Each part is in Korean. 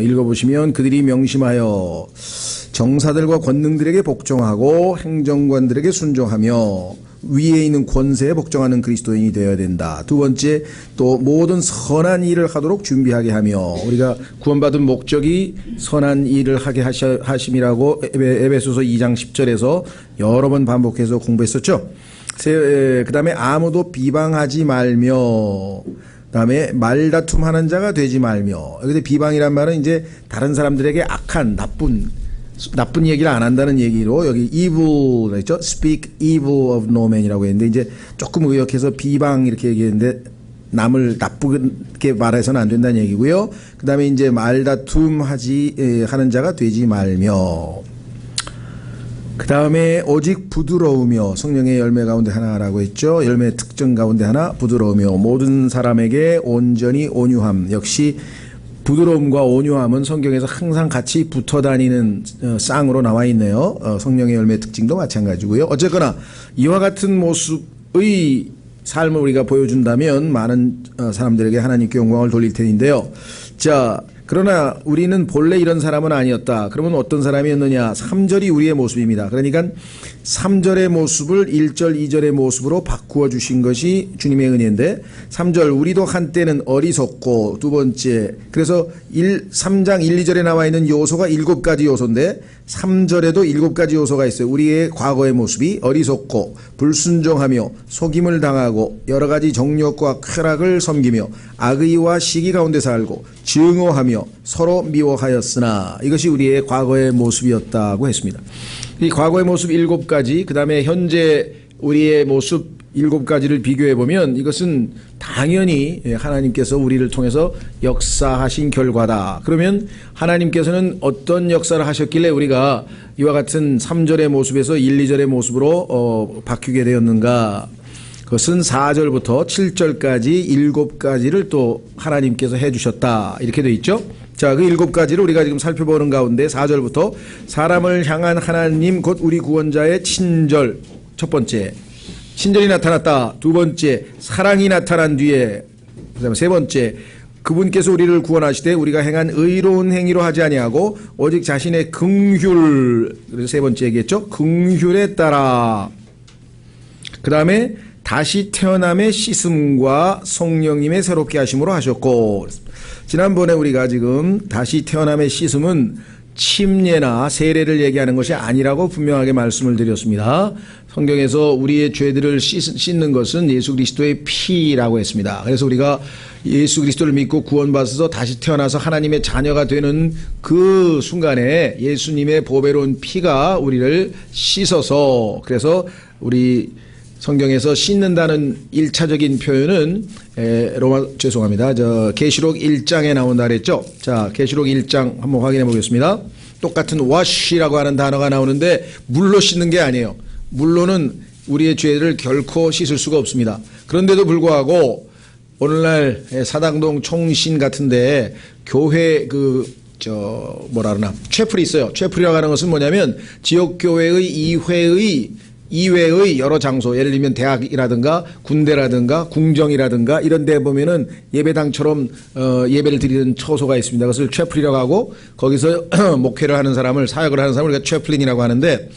읽어보시면 그들이 명심하여 정사들과 권능들에게 복종하고 행정관들에게 순종하며 위에 있는 권세에 복종하는 그리스도인이 되어야 된다. 두 번째, 또 모든 선한 일을 하도록 준비하게 하며, 우리가 구원받은 목적이 선한 일을 하게 하심이라고 에베소서 2장 10절에서 여러 번 반복해서 공부했었죠. 그 다음에 아무도 비방하지 말며, 그다음에 말다툼하는 자가 되지 말며. 여기서 비방이란 말은 이제 다른 사람들에게 악한 나쁜 얘기를 안 한다는 얘기로 여기 evil 했죠. Speak evil of no man이라고 했는데 이제 조금 의역해서 비방 이렇게 얘기했는데 남을 나쁘게 말해서는 안 된다는 얘기고요. 그다음에 이제 하는 자가 되지 말며. 그 다음에 오직 부드러우며, 성령의 열매 가운데 하나라고 했죠. 열매 특징 가운데 하나 부드러우며, 모든 사람에게 온전히 온유함. 역시 부드러움과 온유함은 성경에서 항상 같이 붙어 다니는 쌍으로 나와 있네요. 성령의 열매 특징도 마찬가지고요. 어쨌거나 이와 같은 모습의 삶을 우리가 보여준다면 많은 사람들에게 하나님께 영광을 돌릴 텐데요. 자, 그러나 우리는 본래 이런 사람은 아니었다. 그러면 어떤 사람이었느냐? 3절이 우리의 모습입니다. 그러니까 3절의 모습을 1절, 2절의 모습으로 바꾸어 주신 것이 주님의 은혜인데, 3절 우리도 한때는 어리석고, 두 번째, 그래서 3장 1, 2절에 나와 있는 요소가 7가지 요소인데 3절에도 7가지 요소가 있어요. 우리의 과거의 모습이 어리석고 불순종하며 속임을 당하고 여러 가지 정욕과 쾌락을 섬기며 악의와 시기 가운데 살고 증오하며 서로 미워하였으나, 이것이 우리의 과거의 모습이었다고 했습니다. 이 과거의 모습 7가지, 그 다음에 현재 우리의 모습 7가지를 비교해 보면 이것은 당연히 하나님께서 우리를 통해서 역사하신 결과다. 그러면 하나님께서는 어떤 역사를 하셨길래 우리가 이와 같은 3절의 모습에서 1, 2절의 모습으로 바뀌게 되었는가? 그것은 4절부터 7절까지 7가지를 또 하나님께서 해주셨다. 이렇게 되어 있죠. 자, 그 7가지를 우리가 지금 살펴보는 가운데 4절부터 사람을 향한 하나님 곧 우리 구원자의 친절, 첫 번째 친절이 나타났다. 두 번째, 사랑이 나타난 뒤에, 그다음에 세 번째, 그분께서 우리를 구원하시되 우리가 행한 의로운 행위로 하지 아니하고 오직 자신의 긍휼, 그래서 세 번째 얘기했죠. 긍휼에 따라. 그 다음에 다시 태어남의 씻음과 성령님의 새롭게 하심으로 하셨고, 지난번에 우리가 지금 다시 태어남의 씻음은 침례나 세례를 얘기하는 것이 아니라고 분명하게 말씀을 드렸습니다. 성경에서 우리의 죄들을 씻는 것은 예수 그리스도의 피라고 했습니다. 그래서 우리가 예수 그리스도를 믿고 구원받아서 다시 태어나서 하나님의 자녀가 되는 그 순간에 예수님의 보배로운 피가 우리를 씻어서, 그래서 우리 성경에서 씻는다는 1차적인 표현은 계시록 1장에 나온다 그랬죠. 자, 계시록 1장 한번 확인해 보겠습니다. 똑같은 wash라고 하는 단어가 나오는데 물로 씻는 게 아니에요. 물로는 우리의 죄를 결코 씻을 수가 없습니다. 그런데도 불구하고 오늘날 사당동 총신 같은데 교회 채플이 있어요. 채플이라고 하는 것은 뭐냐면 지역교회의 이외의 여러 장소, 예를 들면 대학이라든가 군대라든가 궁정이라든가 이런 데 보면은 예배당처럼 예배를 드리는 처소가 있습니다. 그것을 채플이라고 하고, 거기서 목회를 하는 사람을, 사역을 하는 사람을 우리가 채플린이라고 하는데,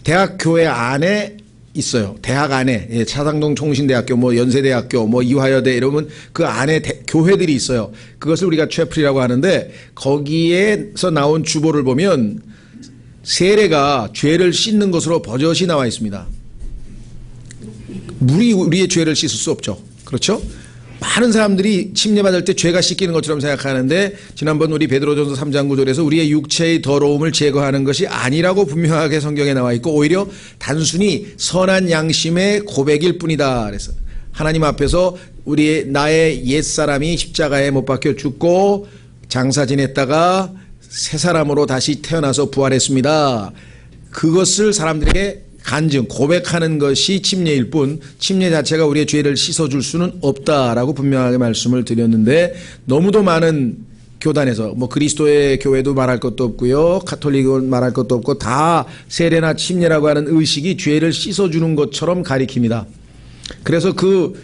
대학 교회 안에 있어요. 대학 안에, 차상동 총신대학교, 연세대학교, 이화여대 이러면 그 안에 교회들이 있어요. 그것을 우리가 채플이라고 하는데, 거기에서 나온 주보를 보면 세례가 죄를 씻는 것으로 버젓이 나와 있습니다. 물이 우리의 죄를 씻을 수 없죠. 그렇죠? 많은 사람들이 침례받을 때 죄가 씻기는 것처럼 생각하는데, 지난번 우리 베드로전서 3장 9절에서 우리의 육체의 더러움을 제거하는 것이 아니라고 분명하게 성경에 나와 있고, 오히려 단순히 선한 양심의 고백일 뿐이다. 그래서 하나님 앞에서 나의 옛사람이 십자가에 못 박혀 죽고 장사 지냈다가 새 사람으로 다시 태어나서 부활했습니다. 그것을 사람들에게 고백하는 것이 침례일 뿐, 침례 자체가 우리의 죄를 씻어줄 수는 없다라고 분명하게 말씀을 드렸는데, 너무도 많은 교단에서 그리스도의 교회도 말할 것도 없고요, 가톨릭은 말할 것도 없고, 다 세례나 침례라고 하는 의식이 죄를 씻어주는 것처럼 가리킵니다. 그래서 그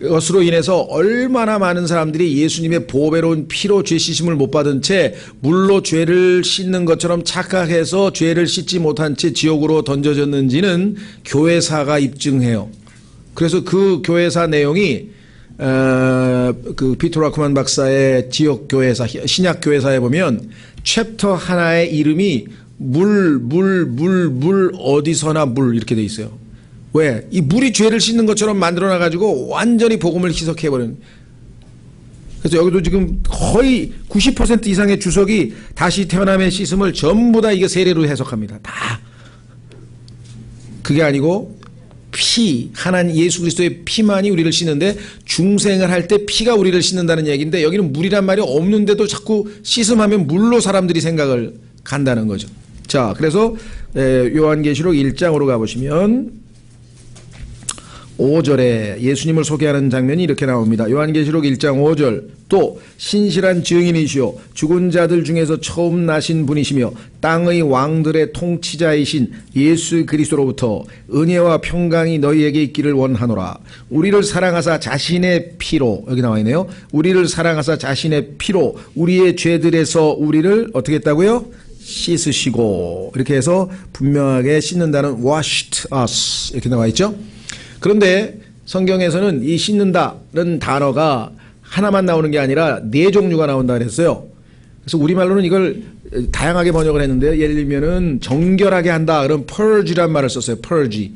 것으로 인해서 얼마나 많은 사람들이 예수님의 보배로운 피로 죄 씻음을 못 받은 채 물로 죄를 씻는 것처럼 착각해서 죄를 씻지 못한 채 지옥으로 던져졌는지는 교회사가 입증해요. 그래서 그 교회사 내용이 그 피터 라크만 박사의 지역 교회사, 신약 교회사에 보면 챕터 하나의 이름이 물 어디서나 물 이렇게 돼 있어요. 왜? 이 물이 죄를 씻는 것처럼 만들어놔 가지고 완전히 복음을 희석해버리는. 그래서 여기도 지금 거의 90% 이상의 주석이 다시 태어남의 씻음을 전부 다 이게 세례로 해석합니다. 다. 그게 아니고 피, 하나님 예수 그리스도의 피만이 우리를 씻는데 중생을 할 때 피가 우리를 씻는다는 얘기인데 여기는 물이란 말이 없는데도 자꾸 씻음하면 물로 사람들이 생각을 간다는 거죠. 자, 그래서 요한계시록 1장으로 가보시면 5절에 예수님을 소개하는 장면이 이렇게 나옵니다. 요한계시록 1장 5절 또 신실한 증인이시오 죽은 자들 중에서 처음 나신 분이시며 땅의 왕들의 통치자이신 예수 그리스도로부터 은혜와 평강이 너희에게 있기를 원하노라. 우리를 사랑하사 자신의 피로 여기 나와 있네요. 우리를 사랑하사 자신의 피로 우리의 죄들에서 우리를 어떻게 했다고요? 씻으시고 이렇게 해서 분명하게 씻는다는 washed us 이렇게 나와 있죠. 그런데 성경에서는 이 씻는다는 단어가 하나만 나오는 게 아니라 4종류가 나온다 그랬어요. 그래서 우리말로는 이걸 다양하게 번역을 했는데요. 예를 들면은 정결하게 한다. 그럼 purge란 말을 썼어요. purge.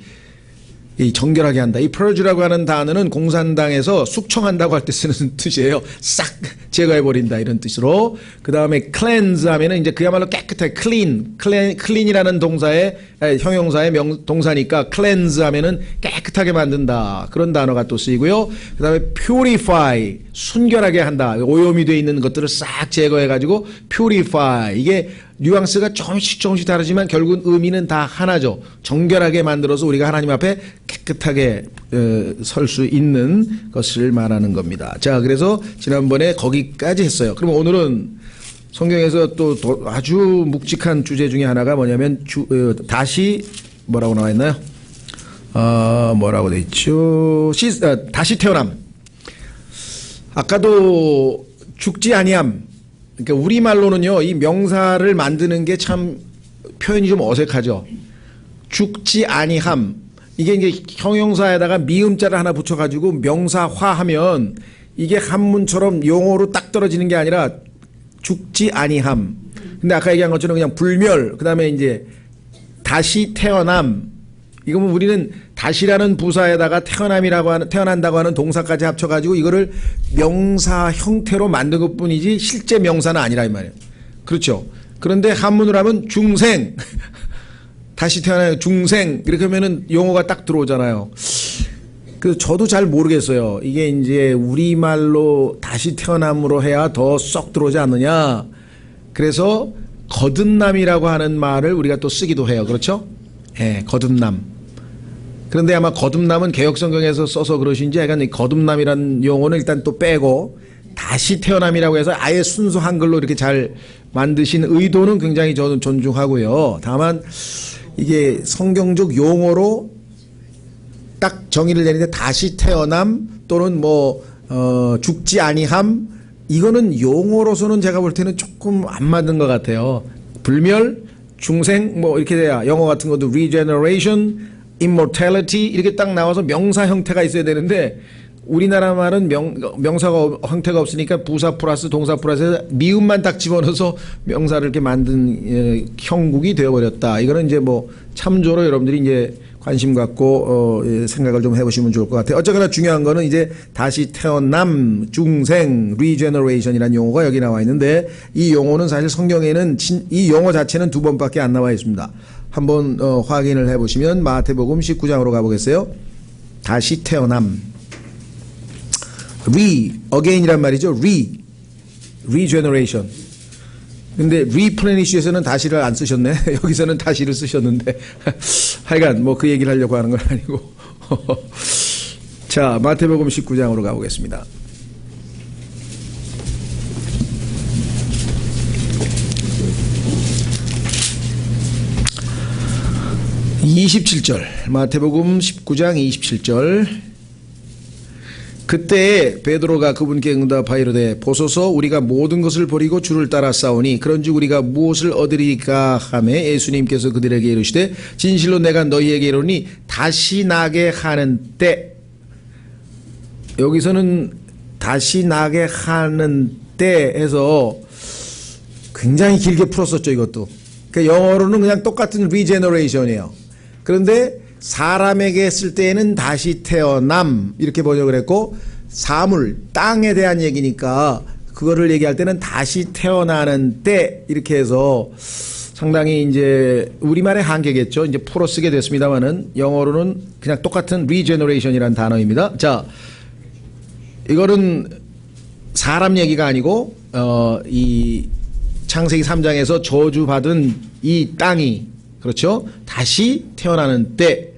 이 정결하게 한다. 이 purge라고 하는 단어는 공산당에서 숙청한다고 할 때 쓰는 뜻이에요. 싹 제거해버린다 이런 뜻으로. 그 다음에 cleanse 하면은 이제 그야말로 깨끗하게 clean이라는 동사의 형용사의 동사니까 cleanse 하면은 깨끗하게 만든다. 그런 단어가 또 쓰이고요. 그 다음에 purify 순결하게 한다. 오염이 되어 있는 것들을 싹 제거해가지고 purify 이게 뉘앙스가 조금씩 다르지만 결국은 의미는 다 하나죠. 정결하게 만들어서 우리가 하나님 앞에 깨끗하게 설 수 있는 것을 말하는 겁니다. 자, 그래서 지난번에 거기까지 했어요. 그럼 오늘은 성경에서 또 아주 묵직한 주제 중에 하나가 뭐냐면 다시 뭐라고 나와 있나요? 뭐라고 돼 있죠? 다시 태어남. 아까도 죽지 아니함. 그러니까 우리말로는요, 이 명사를 만드는 게 참 표현이 좀 어색하죠. 죽지 아니함. 이게 이제 형용사에다가 미음자를 하나 붙여가지고 명사화하면 이게 한문처럼 용어로 딱 떨어지는 게 아니라 죽지 아니함. 근데 아까 얘기한 것처럼 그냥 불멸, 그 다음에 이제 다시 태어남. 이거면 우리는 다시라는 부사에다가 태어난다고 하는 동사까지 합쳐가지고 이거를 명사 형태로 만든 것 뿐이지 실제 명사는 아니라 이 말이에요. 그렇죠. 그런데 한문으로 하면 중생. 다시 태어나요. 중생. 이렇게 하면은 용어가 딱 들어오잖아요. 그래서 저도 잘 모르겠어요. 이게 이제 우리말로 다시 태어남으로 해야 더 썩 들어오지 않느냐. 그래서 거듭남이라고 하는 말을 우리가 또 쓰기도 해요. 그렇죠? 예, 거듭남. 그런데 아마 거듭남은 개역성경에서 써서 그러신지 약간 거듭남이라는 용어는 일단 또 빼고 다시 태어남이라고 해서 아예 순수 한글로 이렇게 잘 만드신 의도는 굉장히 저는 존중하고요. 다만 이게 성경적 용어로 딱 정의를 내리는데 다시 태어남 또는 죽지 아니함 이거는 용어로서는 제가 볼 때는 조금 안 맞는 것 같아요. 불멸, 중생 이렇게 돼야 영어 같은 것도 regeneration, immortality 이렇게 딱 나와서 명사 형태가 있어야 되는데 우리나라 말은 명사가 형태가 없으니까 부사 플러스 동사 플러스 미음만 딱 집어넣어서 명사를 이렇게 만든 형국이 되어버렸다. 이거는 이제 참조로 여러분들이 이제 관심 갖고 생각을 좀 해보시면 좋을 것 같아요. 어쨌거나 중요한 거는 이제 다시 태어남, 중생, regeneration이라는 용어가 여기 나와 있는데 이 용어는 사실 성경에는 이 용어 자체는 2번밖에 안 나와 있습니다. 한번 확인을 해보시면 마태복음 19장으로 가보겠어요. 다시 태어남. again이란 말이죠. regeneration. 근데 replenish에서는 다시를 안 쓰셨네. 여기서는 다시를 쓰셨는데 하여간 그 얘기를 하려고 하는 건 아니고 자, 마태복음 19장으로 가보겠습니다. (27절) 마태복음 19장 27절 그때 베드로가 그분께 응답하여 이르되 보소서 우리가 모든 것을 버리고 주를 따라 싸우니 그런즉 우리가 무엇을 얻으리까 하매 예수님께서 그들에게 이르시되 진실로 내가 너희에게 이르노니 다시 나게 하는 때, 여기서는 다시 나게 하는 때 해서 굉장히 길게 풀었었죠. 이것도 그러니까 영어로는 그냥 똑같은 regeneration이에요. 그런데 사람에게 했을 때에는 다시 태어남 이렇게 번역을 했고, 사물 땅에 대한 얘기니까 그거를 얘기할 때는 다시 태어나는 때 이렇게 해서 상당히 이제 우리말의 한계겠죠. 이제 풀어 쓰게 됐습니다만은 영어로는 그냥 똑같은 regeneration이라는 단어입니다. 자, 이거는 사람 얘기가 아니고 이 창세기 3장에서 저주받은 이 땅이, 그렇죠, 다시 태어나는 때,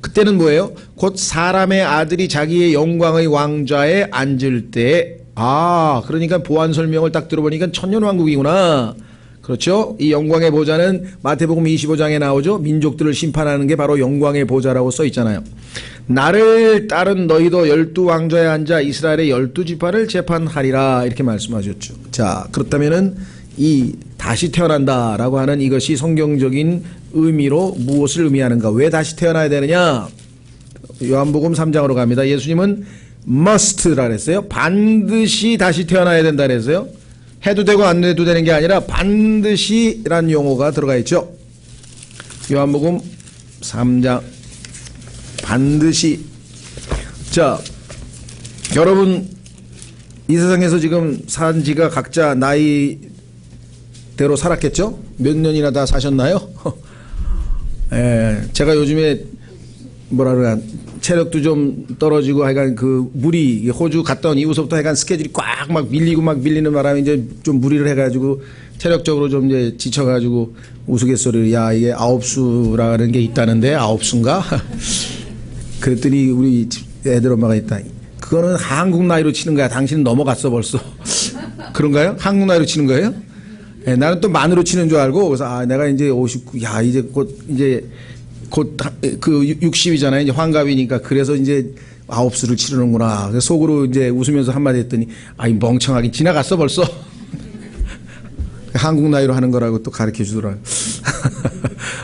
그때는 뭐예요? 곧 사람의 아들이 자기의 영광의 왕좌에 앉을 때. 아, 그러니까 보안 설명을 딱 들어보니까 천년왕국이구나. 그렇죠? 이 영광의 보좌는 마태복음 25장에 나오죠. 민족들을 심판하는 게 바로 영광의 보좌라고 써 있잖아요. 나를 따른 너희도 12왕좌에 앉아 이스라엘의 12지파를 재판하리라 이렇게 말씀하셨죠. 자, 그렇다면은 이 다시 태어난다라고 하는 이것이 성경적인 의미로 무엇을 의미하는가? 왜 다시 태어나야 되느냐? 요한복음 3장으로 갑니다. 예수님은 must라 그랬어요. 반드시 다시 태어나야 된다 그랬어요. 해도 되고 안 해도 되는 게 아니라 반드시라는 용어가 들어가 있죠. 요한복음 3장 반드시. 자, 여러분 이 세상에서 지금 산 지가 각자 나이대로 살았겠죠? 몇 년이나 다 사셨나요? 제가 요즘에 뭐라 그러나 체력도 좀 떨어지고 하여간 그 무리, 호주 갔다 온 이후서부터 하여간 스케줄이 꽉 막 밀리는 바람에 이제 좀 무리를 해가지고 체력적으로 좀 이제 지쳐가지고 우스갯소리를, 야, 이게 9수라는 게 있다는데 9수인가? 그랬더니 우리 애들 엄마가 있다. 그거는 한국 나이로 치는 거야. 당신은 넘어갔어 벌써. 그런가요? 한국 나이로 치는 거예요? 네, 나는 또 만으로 치는 줄 알고, 그래서 아, 내가 이제 59, 야, 이제 곧 그 60이잖아요. 이제 환갑이니까. 그래서 이제 9수를 치르는구나. 그래서 속으로 이제 웃으면서 한마디 했더니, 아이, 멍청하게 지나갔어 벌써. 한국 나이로 하는 거라고 또 가르쳐 주더라고요.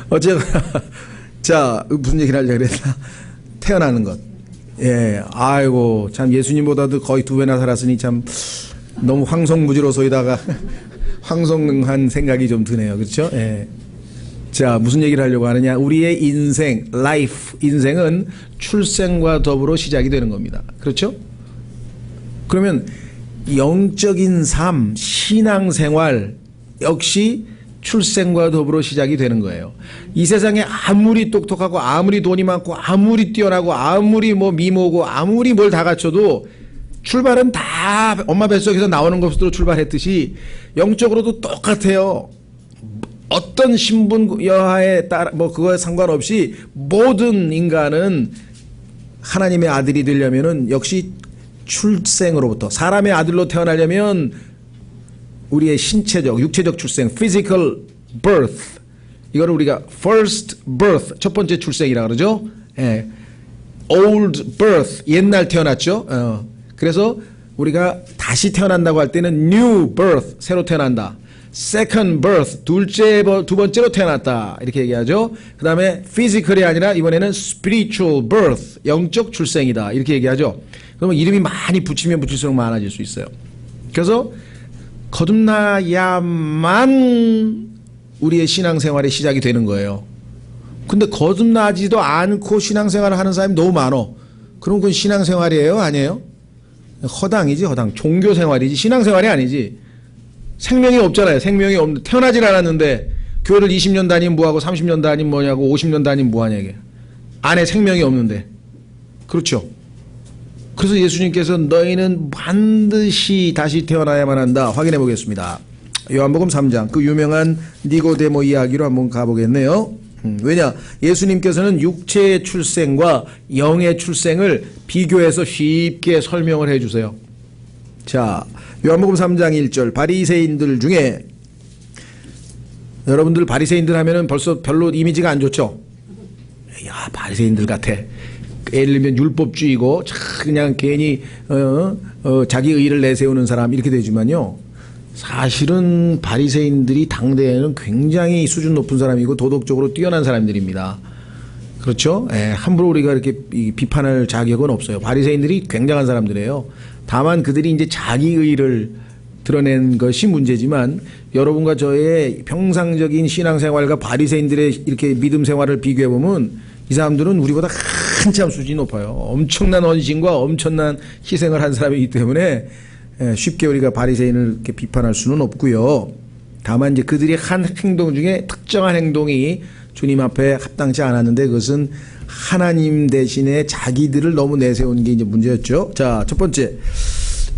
어쨌거나, 자, 무슨 얘기를 하려고 그랬나? 태어나는 것. 예, 아이고, 참 예수님보다도 거의 2배나 살았으니 참 너무 황성무지로서이다가 황성능한 생각이 좀 드네요. 그렇죠? 예. 자, 무슨 얘기를 하려고 하느냐? 우리의 인생, life, 인생은 출생과 더불어 시작이 되는 겁니다. 그렇죠? 그러면 영적인 삶, 신앙생활 역시 출생과 더불어 시작이 되는 거예요. 이 세상에 아무리 똑똑하고 아무리 돈이 많고 아무리 뛰어나고 아무리 뭐 미모고 아무리 뭘 다 갖춰도 출발은 다 엄마 뱃속에서 나오는 것으로 출발했듯이 영적으로도 똑같아요. 어떤 신분 여하에 따라 뭐 그거에 상관없이 모든 인간은 하나님의 아들이 되려면은 역시 출생으로부터, 사람의 아들로 태어나려면 우리의 신체적, 육체적 출생, physical birth, 이거를 우리가 first birth, 첫 번째 출생이라 그러죠. 예. old birth, 옛날 태어났죠. 그래서 우리가 다시 태어난다고 할 때는 new birth, 새로 태어난다. second birth, 두 번째로 태어났다. 이렇게 얘기하죠. 그 다음에 physical이 아니라 이번에는 spiritual birth, 영적 출생이다. 이렇게 얘기하죠. 그러면 이름이 많이 붙이면 붙일수록 많아질 수 있어요. 그래서 거듭나야만 우리의 신앙생활의 시작이 되는 거예요. 근데 거듭나지도 않고 신앙생활을 하는 사람이 너무 많어. 그럼 그건 신앙생활이에요? 아니에요? 허당이지, 허당. 종교생활이지, 신앙생활이 아니지. 생명이 없잖아요. 생명이 없는데, 태어나질 않았는데 교회를 20년 다니면 뭐하고 30년 다니면 뭐냐고 50년 다니면 뭐하냐 이게. 안에 생명이 없는데. 그렇죠. 그래서 예수님께서 너희는 반드시 다시 태어나야만 한다. 확인해 보겠습니다. 요한복음 3장 그 유명한 니고데모 이야기로 한번 가보겠네요. 왜냐? 예수님께서는 육체의 출생과 영의 출생을 비교해서 쉽게 설명을 해주세요. 자, 요한복음 3장 1절, 바리새인들 중에, 여러분들 바리새인들 하면은 벌써 별로 이미지가 안 좋죠? 야, 바리새인들 같아. 예를 들면 율법주의고 그냥 괜히 자기 의의를 내세우는 사람 이렇게 되지만요. 사실은 바리새인들이 당대에는 굉장히 수준 높은 사람이고 도덕적으로 뛰어난 사람들입니다. 그렇죠? 함부로 우리가 이렇게 비판할 자격은 없어요. 바리새인들이 굉장한 사람들이에요. 다만 그들이 이제 자기 의의를 드러낸 것이 문제지만 여러분과 저의 평상적인 신앙생활과 바리새인들의 이렇게 믿음 생활을 비교해 보면 이 사람들은 우리보다 한참 수준이 높아요. 엄청난 헌신과 엄청난 희생을 한 사람이기 때문에 쉽게 우리가 바리새인을 이렇게 비판할 수는 없고요. 다만 이제 그들이 한 행동 중에 특정한 행동이 주님 앞에 합당치 않았는데 그것은 하나님 대신에 자기들을 너무 내세운 게 이제 문제였죠. 자, 첫 번째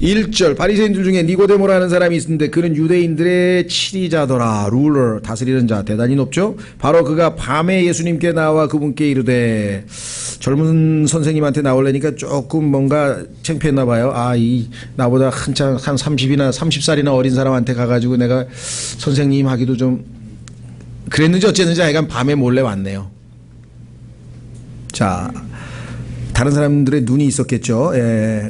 1절 바리새인들 중에 니고데모라는 사람이 있었는데 그는 유대인들의 치리자더라. 룰러 다스리는 자 대단히 높죠. 바로 그가 밤에 예수님께 나와 그분께 이르되 젊은 선생님한테 나오려니까 조금 뭔가 창피했나 봐요. 이 나보다 한참 한 30이나 30살이나 어린 사람한테 가가지고 내가 선생님 하기도 좀 그랬는지 어쨌는지 하여간 밤에 몰래 왔네요. 자, 다른 사람들의 눈이 있었겠죠.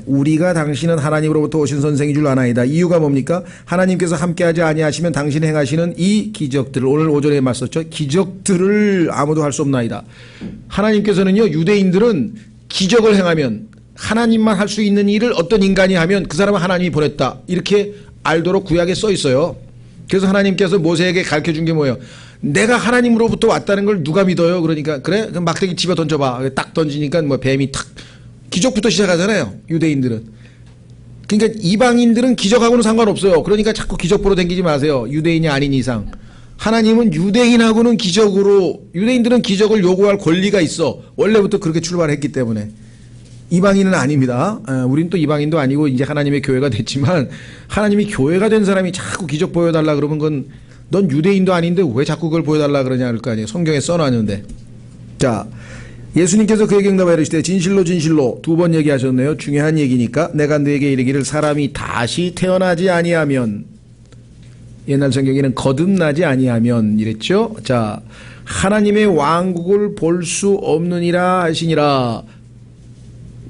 우리가 당신은 하나님으로부터 오신 선생인 줄 아나이다. 이유가 뭡니까? 하나님께서 함께하지 아니하시면 당신이 행하시는 이 기적들을 오늘 오전에 말씀했죠. 기적들을 아무도 할 수 없나이다. 하나님께서는요, 유대인들은 기적을 행하면 하나님만 할 수 있는 일을 어떤 인간이 하면 그 사람은 하나님이 보냈다. 이렇게 알도록 구약에 써 있어요. 그래서 하나님께서 모세에게 가르쳐준 게 뭐예요? 내가 하나님으로부터 왔다는 걸 누가 믿어요? 그러니까 그래? 그럼 막대기 집어 던져봐. 딱 던지니까 뭐 뱀이 탁 기적부터 시작하잖아요. 유대인들은. 그러니까 이방인들은 기적하고는 상관없어요. 그러니까 자꾸 기적 보러 다니지 마세요. 유대인이 아닌 이상. 하나님은 유대인하고는 기적으로 유대인들은 기적을 요구할 권리가 있어. 원래부터 그렇게 출발했기 때문에. 이방인은 아닙니다. 우린 또 이방인도 아니고 이제 하나님의 교회가 됐지만 하나님이 교회가 된 사람이 자꾸 기적 보여달라 그러면 그건 넌 유대인도 아닌데 왜 자꾸 그걸 보여달라 그러냐 할 거 아니에요. 성경에 써놨는데. 자, 예수님께서 그에게 응답하여 이르시되 진실로 진실로 두 번 얘기하셨네요. 중요한 얘기니까 내가 너에게 이르기를 사람이 다시 태어나지 아니하면 옛날 성경에는 거듭나지 아니하면 이랬죠. 자, 하나님의 왕국을 볼 수 없느니라 하시니라.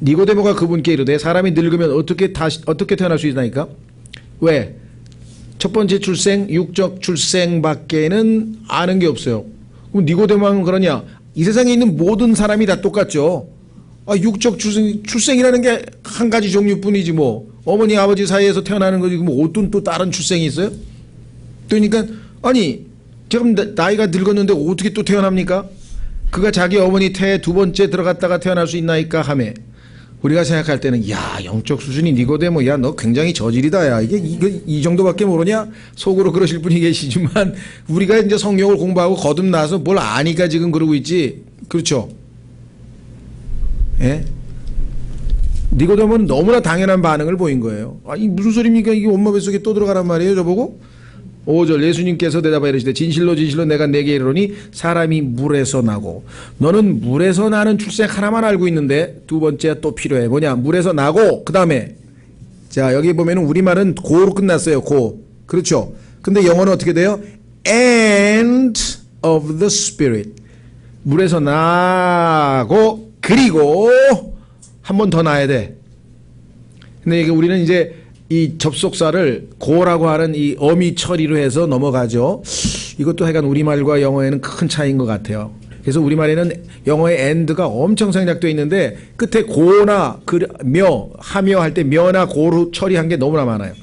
니고데모가 그분께 이르되 사람이 늙으면 어떻게 태어날 수 있나이까? 왜? 첫 번째 출생, 육적 출생밖에는 아는 게 없어요. 그럼 니고데모는 그러냐? 이 세상에 있는 모든 사람이 다 똑같죠. 육적 출생이라는 게 한 가지 종류뿐이지 뭐. 어머니 아버지 사이에서 태어나는 거지 뭐 어떤 또 다른 출생이 있어요? 그러니까 아니 지금 나이가 늙었는데 어떻게 또 태어납니까? 그가 자기 어머니 태에 두 번째 들어갔다가 태어날 수 있나이까 하며 우리가 생각할 때는 야 영적 수준이 니고데모 야 너 굉장히 저질이다 야 이게 이 정도밖에 모르냐 속으로 그러실 분이 계시지만 우리가 이제 성경을 공부하고 거듭나서 뭘 아니까 지금 그러고 있지 그렇죠? 예? 니고데모는 너무나 당연한 반응을 보인 거예요. 이 무슨 소리입니까 이게 엄마 뱃속에 또 들어가란 말이에요 저보고? 5절 예수님께서 대답하여 이르시되 진실로 진실로 내가 내게 이르노니 사람이 물에서 나고 너는 물에서 나는 출생 하나만 알고 있는데 두 번째 또 필요해 뭐냐 물에서 나고 그 다음에 자 여기 보면은 우리말은 고로 끝났어요 고 그렇죠 근데 영어는 어떻게 돼요 and of the spirit 물에서 나고 그리고 한 번 더 나야 돼 근데 이게 우리는 이제 이 접속사를 고라고 하는 이 어미 처리로 해서 넘어가죠. 이것도 하여간 우리말과 영어에는 큰 차이인 것 같아요. 그래서 우리말에는 영어의 and가 엄청 생략되어 있는데 끝에 고나 며 하며 할 때 며나 고로 처리한 게 너무나 많아요.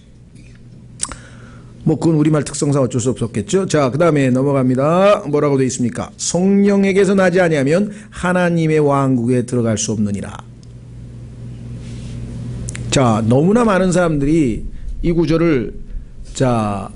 뭐 그건 우리말 특성상 어쩔 수 없었겠죠. 자, 그 다음에 넘어갑니다. 뭐라고 되어 있습니까? 성령에게서 나지 아니하면 하나님의 왕국에 들어갈 수 없느니라. 자, 너무나 많은 사람들이 이 구절을 자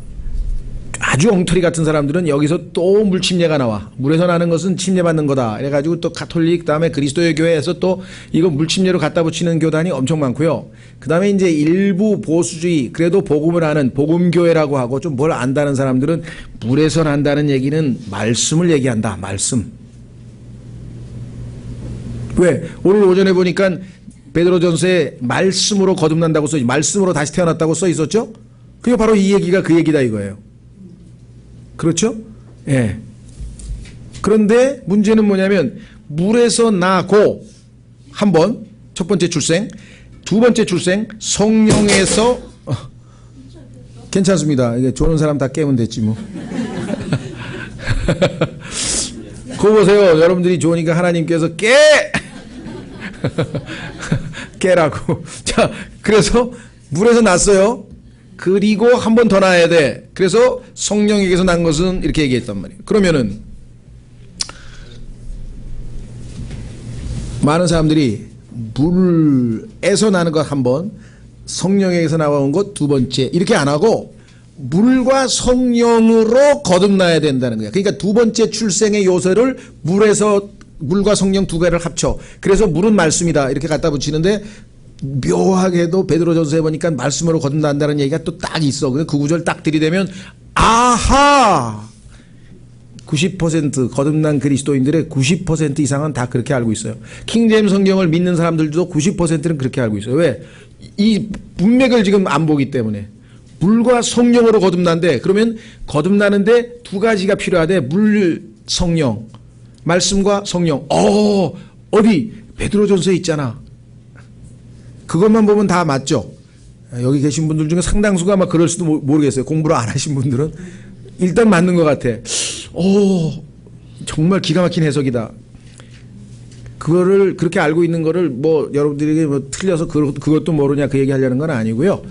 아주 엉터리 같은 사람들은 여기서 또 물침례가 나와. 물에서 나는 것은 침례받는 거다. 그래가지고 또 가톨릭 그다음에 그리스도의 교회에서 또 이거 물침례로 갖다 붙이는 교단이 엄청 많고요. 그다음에 이제 일부 보수주의 그래도 복음을 아는 복음교회라고 하고 좀 뭘 안다는 사람들은 물에서 난다는 얘기는 말씀을 얘기한다. 말씀. 왜? 오늘 오전에 보니까 베드로전서에 말씀으로 거듭난다고 써 말씀으로 다시 태어났다고 써 있었죠? 그게 바로 이 얘기가 그 얘기다 이거예요. 그렇죠? 예. 그런데 문제는 뭐냐면 물에서 나고 한 번, 첫 번째 출생. 두 번째 출생, 성령에서 괜찮습니다. 이게 조는 사람 다 깨면 됐지 뭐. 그거 보세요. 여러분들이 좋으니까 하나님께서 깨라고. 자, 그래서 물에서 났어요. 그리고 한 번 더 나야 돼. 그래서 성령에게서 난 것은 이렇게 얘기했단 말이에요. 그러면은 많은 사람들이 물에서 나는 것 한 번, 성령에게서 나온 것 두 번째 이렇게 안 하고 물과 성령으로 거듭나야 된다는 거야. 그러니까 두 번째 출생의 요소를 물과 성령 두 개를 합쳐. 그래서 물은 말씀이다 이렇게 갖다 붙이는데 묘하게도 베드로전서에 보니까 말씀으로 거듭난다는 얘기가 또 딱 있어. 그 구절 딱 들이대면 아하! 90% 거듭난 그리스도인들의 90% 이상은 다 그렇게 알고 있어요. 킹제임스 성경을 믿는 사람들도 90%는 그렇게 알고 있어요. 왜? 이 문맥을 지금 안 보기 때문에. 물과 성령으로 거듭난데 그러면 거듭나는데 두 가지가 필요하대. 물, 성령. 말씀과 성령. 어디? 베드로전서에 있잖아. 그것만 보면 다 맞죠? 여기 계신 분들 중에 상당수가 아마 그럴 수도 모르겠어요. 공부를 안 하신 분들은. 일단 맞는 것 같아. 정말 기가 막힌 해석이다. 그거를 그렇게 알고 있는 거를 뭐 여러분들에게 뭐 틀려서 그것도 모르냐 그 얘기 하려는 건 아니고요.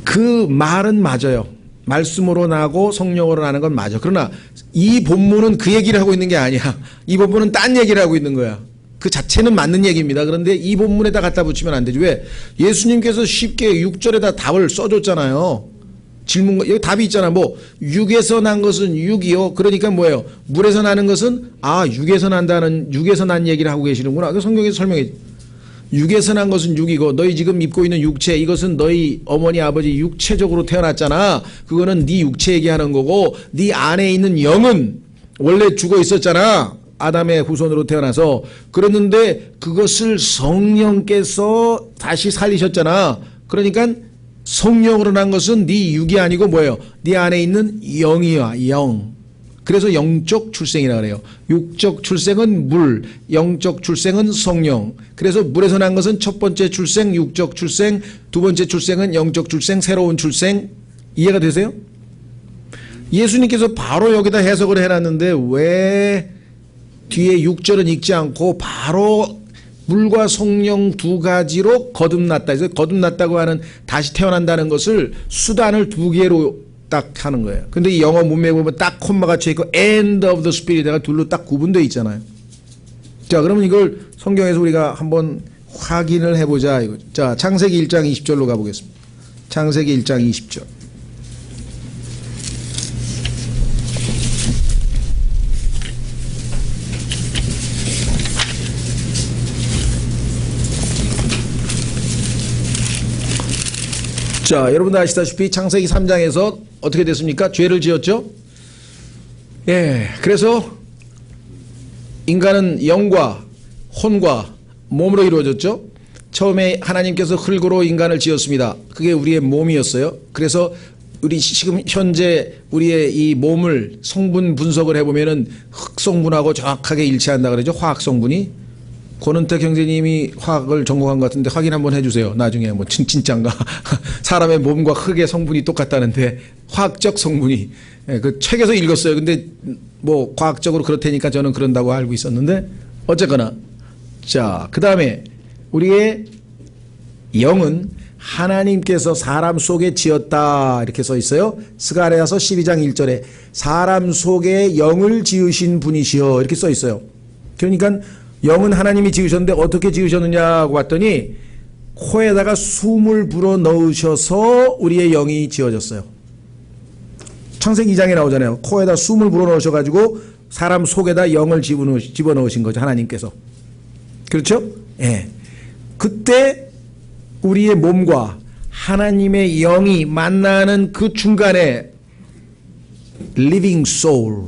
그 말은 맞아요. 말씀으로 나고 성령으로 나는 건 맞아. 그러나 이 본문은 그 얘기를 하고 있는 게 아니야. 이 본문은 딴 얘기를 하고 있는 거야. 그 자체는 맞는 얘기입니다. 그런데 이 본문에다 갖다 붙이면 안 되지. 왜? 예수님께서 쉽게 6절에다 답을 써줬잖아요. 질문, 여기 답이 있잖아. 뭐, 육에서 난 것은 육이요. 그러니까 뭐예요? 물에서 나는 것은, 육에서 난 얘기를 하고 계시는구나. 그 성경에서 설명해. 육에서 난 것은 육이고, 너희 지금 입고 있는 육체, 이것은 너희 어머니, 아버지 육체적으로 태어났잖아. 그거는 네 육체 얘기하는 거고, 네 안에 있는 영은 원래 죽어 있었잖아. 아담의 후손으로 태어나서. 그랬는데, 그것을 성령께서 다시 살리셨잖아. 그러니까, 성령으로 난 것은 네 육이 아니고 뭐예요? 네 안에 있는 영이야. 영. 그래서 영적 출생이라 그래요. 육적 출생은 물, 영적 출생은 성령. 그래서 물에서 난 것은 첫 번째 출생, 육적 출생, 두 번째 출생은 영적 출생, 새로운 출생. 이해가 되세요? 예수님께서 바로 여기다 해석을 해놨는데 왜 뒤에 6절은 읽지 않고 바로 물과 성령 두 가지로 거듭났다. 그래서 거듭났다고 하는 다시 태어난다는 것을 수단을 두 개로 딱 하는 거예요. 근데 이 영어 문맥 보면 딱 콤마가 쳐 있고 end of the spirit가 둘로 딱 구분되어 있잖아요. 자, 그러면 이걸 성경에서 우리가 한번 확인을 해보자. 이거. 자, 창세기 1장 20절로 가보겠습니다. 창세기 1장 20절. 자, 여러분들 아시다시피 창세기 3장에서 어떻게 됐습니까? 죄를 지었죠? 그래서 인간은 영과 혼과 몸으로 이루어졌죠? 처음에 하나님께서 흙으로 인간을 지었습니다. 그게 우리의 몸이었어요. 그래서 우리 지금 현재 우리의 이 몸을 성분 분석을 해보면은 흙 성분하고 정확하게 일치한다 그러죠? 화학 성분이. 권은택 형제님이 화학을 전공한 것 같은데 확인 한번 해주세요. 나중에 뭐 진짠가. 사람의 몸과 흙의 성분이 똑같다는데 화학적 성분이. 그 책에서 읽었어요. 근데 뭐 과학적으로 그렇다니까 저는 그런다고 알고 있었는데 어쨌거나. 자, 그 다음에 우리의 영은 하나님께서 사람 속에 지었다 이렇게 써 있어요. 스가랴서 12장 1절에 사람 속에 영을 지으신 분이시여 이렇게 써 있어요. 그러니까 영은 하나님이 지으셨는데 어떻게 지으셨느냐고 봤더니 코에다가 숨을 불어 넣으셔서 우리의 영이 지어졌어요. 창세기 2장에 나오잖아요. 코에다 숨을 불어 넣으셔가지고 사람 속에다 영을 집어넣으신 거죠. 하나님께서. 그렇죠? 그때 우리의 몸과 하나님의 영이 만나는 그 중간에 living soul,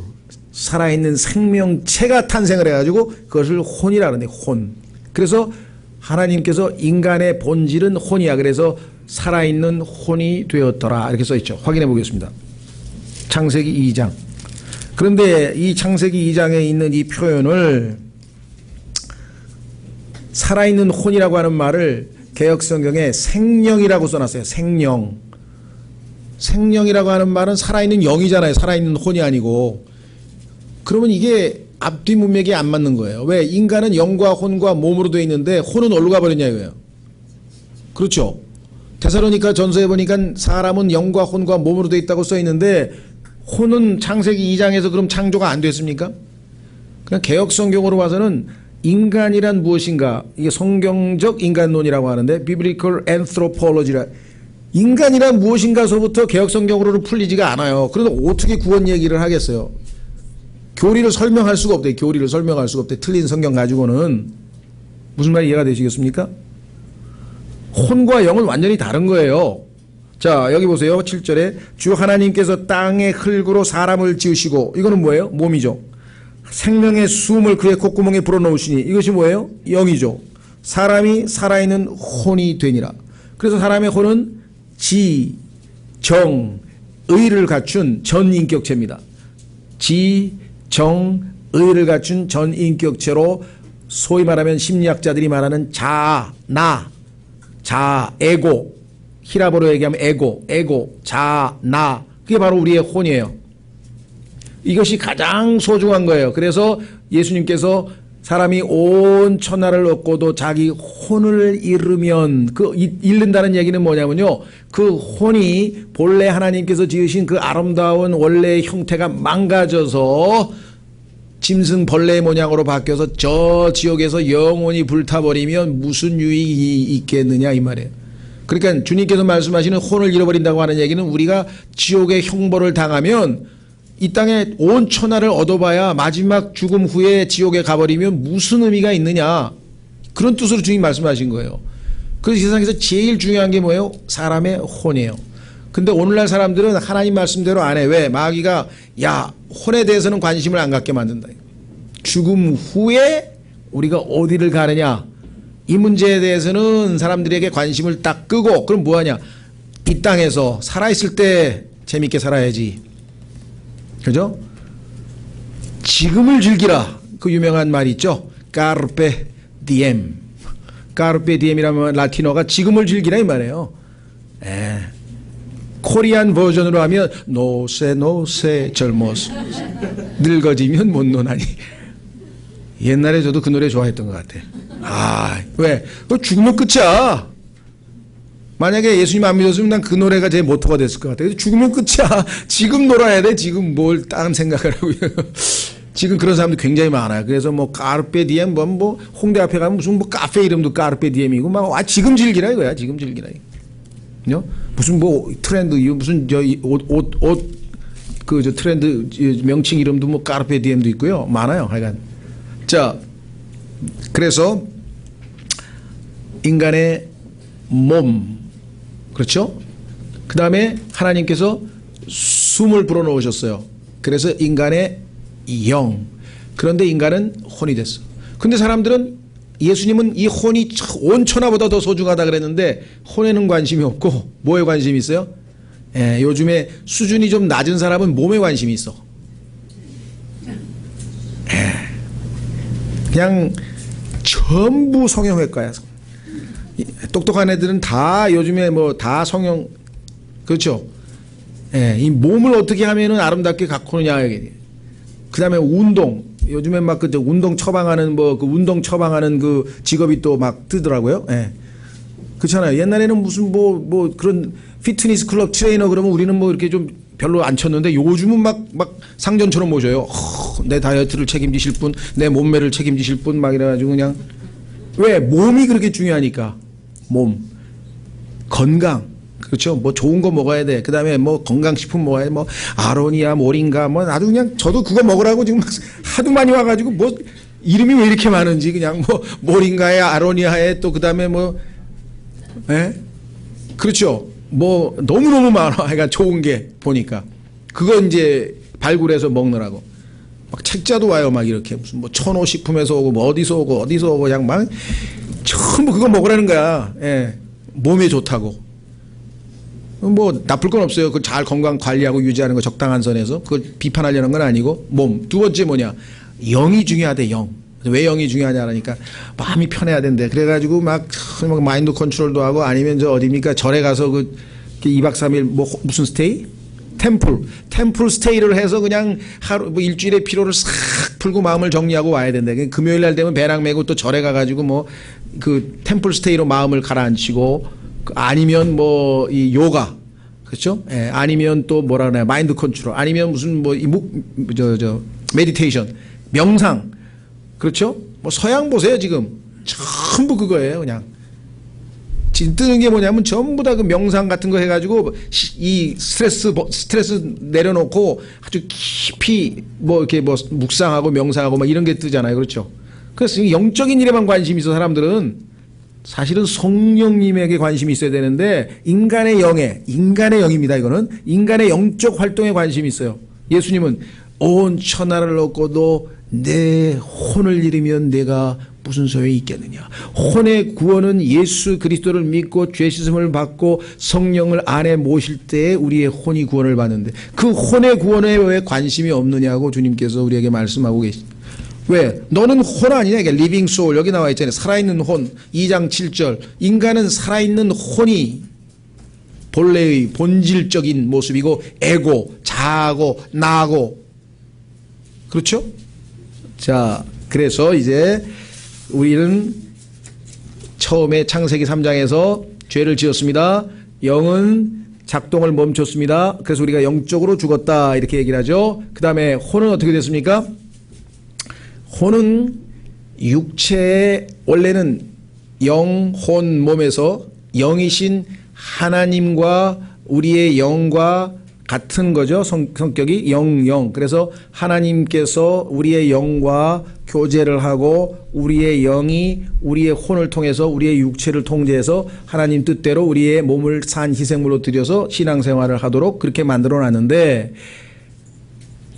살아있는 생명체가 탄생을 해가지고 그것을 혼이라 그러는데 혼. 그래서 하나님께서 인간의 본질은 혼이야. 그래서 살아있는 혼이 되었더라 이렇게 써있죠. 확인해 보겠습니다. 창세기 2장. 그런데 이 창세기 2장에 있는 이 표현을 살아있는 혼이라고 하는 말을 개역성경에 생령이라고 써놨어요. 생령. 생령이라고 하는 말은 살아있는 영이잖아요. 살아있는 혼이 아니고. 그러면 이게 앞뒤 문맥이 안 맞는 거예요. 왜? 인간은 영과 혼과 몸으로 되어 있는데 혼은 어디로 가버렸냐 이거예요. 그렇죠. 데살로니가 전서에 보니까 사람은 영과 혼과 몸으로 되어 있다고 써 있는데 혼은 창세기 2장에서 그럼 창조가 안 됐습니까? 그냥 개역성경으로 봐서는 인간이란 무엇인가, 이게 성경적 인간론이라고 하는데 biblical anthropology라, 인간이란 무엇인가서부터 개역성경으로는 풀리지가 않아요. 그래도 어떻게 구원 얘기를 하겠어요? 교리를 설명할 수가 없대. 교리를 설명할 수가 없대. 틀린 성경 가지고는. 무슨 말이 이해가 되시겠습니까? 혼과 영은 완전히 다른 거예요. 자, 여기 보세요. 7절에 주 하나님께서 땅의 흙으로 사람을 지으시고, 이거는 뭐예요? 몸이죠. 생명의 숨을 그의 콧구멍에 불어넣으시니, 이것이 뭐예요? 영이죠. 사람이 살아있는 혼이 되니라. 그래서 사람의 혼은 지, 정, 의를 갖춘 전인격체입니다. 지, 정, 의를 갖춘 전인격체로 소위 말하면 심리학자들이 말하는 자아, 나, 자아, 에고, 히라보로 얘기하면 에고, 자아, 나, 그게 바로 우리의 혼이에요. 이것이 가장 소중한 거예요. 그래서 예수님께서 사람이 온 천하를 얻고도 자기 혼을 잃으면, 그 잃는다는 얘기는 뭐냐면요, 그 혼이 본래 하나님께서 지으신 그 아름다운 원래의 형태가 망가져서 짐승 벌레의 모양으로 바뀌어서 저 지옥에서 영원히 불타버리면 무슨 유익이 있겠느냐 이 말이에요. 그러니까 주님께서 말씀하시는 혼을 잃어버린다고 하는 얘기는 우리가 지옥의 형벌을 당하면 이 땅에 온 천하를 얻어봐야 마지막 죽음 후에 지옥에 가버리면 무슨 의미가 있느냐, 그런 뜻으로 주님 말씀하신 거예요. 그래서 세상에서 제일 중요한 게 뭐예요? 사람의 혼이에요. 근데 오늘날 사람들은 하나님 말씀대로 안 해. 왜? 마귀가 야, 혼에 대해서는 관심을 안 갖게 만든다. 죽음 후에 우리가 어디를 가느냐, 이 문제에 대해서는 사람들에게 관심을 딱 끄고, 그럼 뭐하냐, 이 땅에서 살아있을 때 재밌게 살아야지. 그죠? 지금을 즐기라. 그 유명한 말이 있죠. Carpe diem. Carpe diem이라면 라틴어가 지금을 즐기라 이 말이에요. 코리안 버전으로 하면 노세 젊어서 늙어지면 못 노나니. 옛날에 저도 그 노래 좋아했던 것 같아요. 아, 왜? 너 죽으면 끝이야. 만약에 예수님 안 믿었으면 난 그 노래가 제 모토가 됐을 것 같아요. 죽으면 끝이야. 지금 놀아야 돼. 지금 뭘 다른 생각을 하고요. 지금 그런 사람들 굉장히 많아요. 그래서 뭐 까르페 디엠, 뭐 홍대 앞에 가면 무슨 뭐 카페 이름도 까르페 디엠이고 막 지금 즐기라 이거야. 지금 즐기라. 무슨 뭐 트렌드, 무슨 저 옷 그 저 트렌드 명칭 이름도 뭐 까르페 디엠도 있고요. 많아요. 하여간. 자, 그래서 인간의 몸, 그렇죠? 그 다음에 하나님께서 숨을 불어넣으셨어요. 그래서 인간의 영. 그런데 인간은 혼이 됐어. 근데 사람들은, 예수님은 이 혼이 온 천하보다 더 소중하다 그랬는데 혼에는 관심이 없고 뭐에 관심이 있어요? 요즘에 수준이 좀 낮은 사람은 몸에 관심이 있어. 그냥 전부 성형외과야. 똑똑한 애들은 다 요즘에 뭐 다 성형, 그렇죠? 이 몸을 어떻게 하면은 아름답게 가꾸느냐. 그 다음에 운동. 요즘에 막 그 운동 처방하는 뭐 그 운동 처방하는 그 직업이 또 막 뜨더라고요. 그렇잖아요. 옛날에는 무슨 뭐 그런 피트니스 클럽 트레이너 그러면 우리는 뭐 이렇게 좀 별로 안 쳤는데 요즘은 막 상전처럼 모셔요. 내 다이어트를 책임지실 분, 내 몸매를 책임지실 분 막 이래가지고 그냥. 왜? 몸이 그렇게 중요하니까. 몸. 건강. 그렇죠. 뭐 좋은 거 먹어야 돼. 그 다음에 뭐 건강식품 먹어야 돼. 뭐 아로니아, 모링가, 뭐 아주 그냥 저도 그거 먹으라고 지금 하도 많이 와가지고 뭐 이름이 왜 이렇게 많은지 그냥 뭐 모링가에 아로니아에 또 그 다음에 뭐, 그렇죠. 뭐 너무너무 많아. 그러니까 좋은 게 보니까. 그거 이제 발굴해서 먹느라고. 막 책자도 와요. 막 이렇게 무슨 뭐 천호식품에서 오고 뭐 어디서 오고 그냥 막 전부 그거 먹으라는 거야. 몸에 좋다고. 뭐 나쁠 건 없어요. 그 잘 건강 관리하고 유지하는 거 적당한 선에서. 그걸 비판하려는 건 아니고. 몸. 두 번째 뭐냐, 영이 중요하대. 영. 왜 영이 중요하냐 그러니까 마음이 편해야 된대. 그래가지고 막 마인드 컨트롤도 하고 아니면 저 어디입니까? 절에 가서 그 2박 3일 뭐 무슨 스테이? 템플 스테이를 해서 그냥 하루 뭐 일주일의 피로를 싹 풀고 마음을 정리하고 와야 된대. 금요일 날 되면 배낭 메고 또 절에 가가지고 뭐 그 템플 스테이로 마음을 가라앉히고 아니면 뭐 이 요가 그렇죠? 예, 아니면 또 뭐라 그러나요? 마인드 컨트롤 아니면 무슨 뭐 메디테이션 명상 그렇죠? 뭐 서양 보세요 지금 전부 그거예요 그냥. 지금 뜨는 게 뭐냐면 전부 다 그 명상 같은 거 해가지고 이 스트레스 내려놓고 아주 깊이 뭐 이렇게 뭐 묵상하고 명상하고 막 이런 게 뜨잖아요. 그렇죠? 그래서 영적인 일에만 관심이 있어 사람들은 사실은 성령님에게 관심이 있어야 되는데 인간의 영입니다. 이거는 인간의 영적 활동에 관심이 있어요. 예수님은 온 천하를 얻고도 내 혼을 잃으면 내가 무슨 소용이 있겠느냐. 혼의 구원은 예수 그리스도를 믿고 죄 씻음을 받고 성령을 안에 모실 때에 우리의 혼이 구원을 받는데 그 혼의 구원에 왜 관심이 없느냐고 주님께서 우리에게 말씀하고 계십니다. 왜? 너는 혼 아니냐? 이게 리빙 소울 여기 나와 있잖아요. 살아있는 혼 2장 7절 인간은 살아있는 혼이 본래의 본질적인 모습이고 에고 자하고 나하고 그렇죠? 자 그래서 이제 우리는 처음에 창세기 3장에서 죄를 지었습니다. 영은 작동을 멈췄습니다. 그래서 우리가 영적으로 죽었다 이렇게 얘기를 하죠. 그 다음에 혼은 어떻게 됐습니까? 혼은 육체의 원래는 영, 혼, 몸에서 영이신 하나님과 우리의 영과 같은 거죠. 성격이 영. 그래서 하나님께서 우리의 영과 교제를 하고 우리의 영이 우리의 혼을 통해서 우리의 육체를 통제해서 하나님 뜻대로 우리의 몸을 산 희생물로 드려서 신앙생활을 하도록 그렇게 만들어 놨는데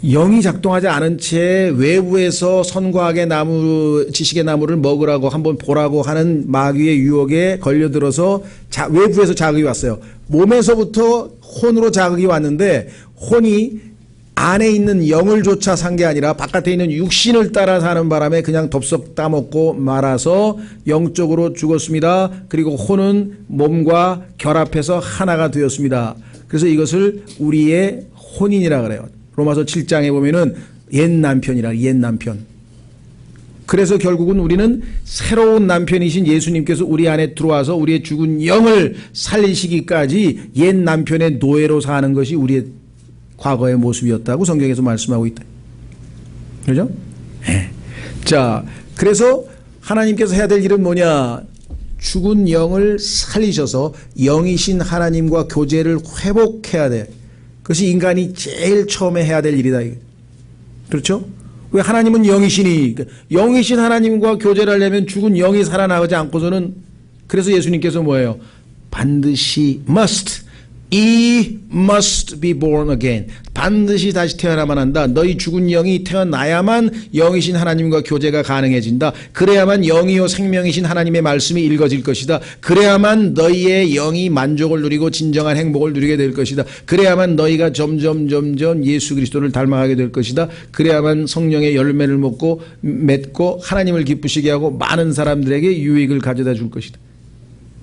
영이 작동하지 않은 채 외부에서 선과 악의 나무 지식의 나무를 먹으라고 한번 보라고 하는 마귀의 유혹에 걸려들어서 외부에서 자극이 왔어요. 몸에서부터 혼으로 자극이 왔는데 혼이 안에 있는 영을 조차 산 게 아니라 바깥에 있는 육신을 따라 사는 바람에 그냥 덥석 따먹고 말아서 영적으로 죽었습니다. 그리고 혼은 몸과 결합해서 하나가 되었습니다. 그래서 이것을 우리의 혼인이라 그래요. 로마서 7장에 보면은 옛 남편. 그래서 결국은 우리는 새로운 남편이신 예수님께서 우리 안에 들어와서 우리의 죽은 영을 살리시기까지 옛 남편의 노예로 사는 것이 우리의 과거의 모습이었다고 성경에서 말씀하고 있다. 그죠? 네. 자, 그래서 하나님께서 해야 될 일은 뭐냐? 죽은 영을 살리셔서 영이신 하나님과 교제를 회복해야 돼. 그것이 인간이 제일 처음에 해야 될 일이다. 그렇죠? 왜 하나님은 영이시니 영이신 하나님과 교제를 하려면 죽은 영이 살아나가지 않고서는 그래서 예수님께서 뭐예요? 반드시 must be born again. 반드시 다시 태어나만 한다. 너희 죽은 영이 태어나야만 영이신 하나님과 교제가 가능해진다. 그래야만 영이요 생명이신 하나님의 말씀이 읽어질 것이다. 그래야만 너희의 영이 만족을 누리고 진정한 행복을 누리게 될 것이다. 그래야만 너희가 점점 예수 그리스도를 닮아가게 될 것이다. 그래야만 성령의 열매를 맺고 하나님을 기쁘시게 하고 많은 사람들에게 유익을 가져다 줄 것이다.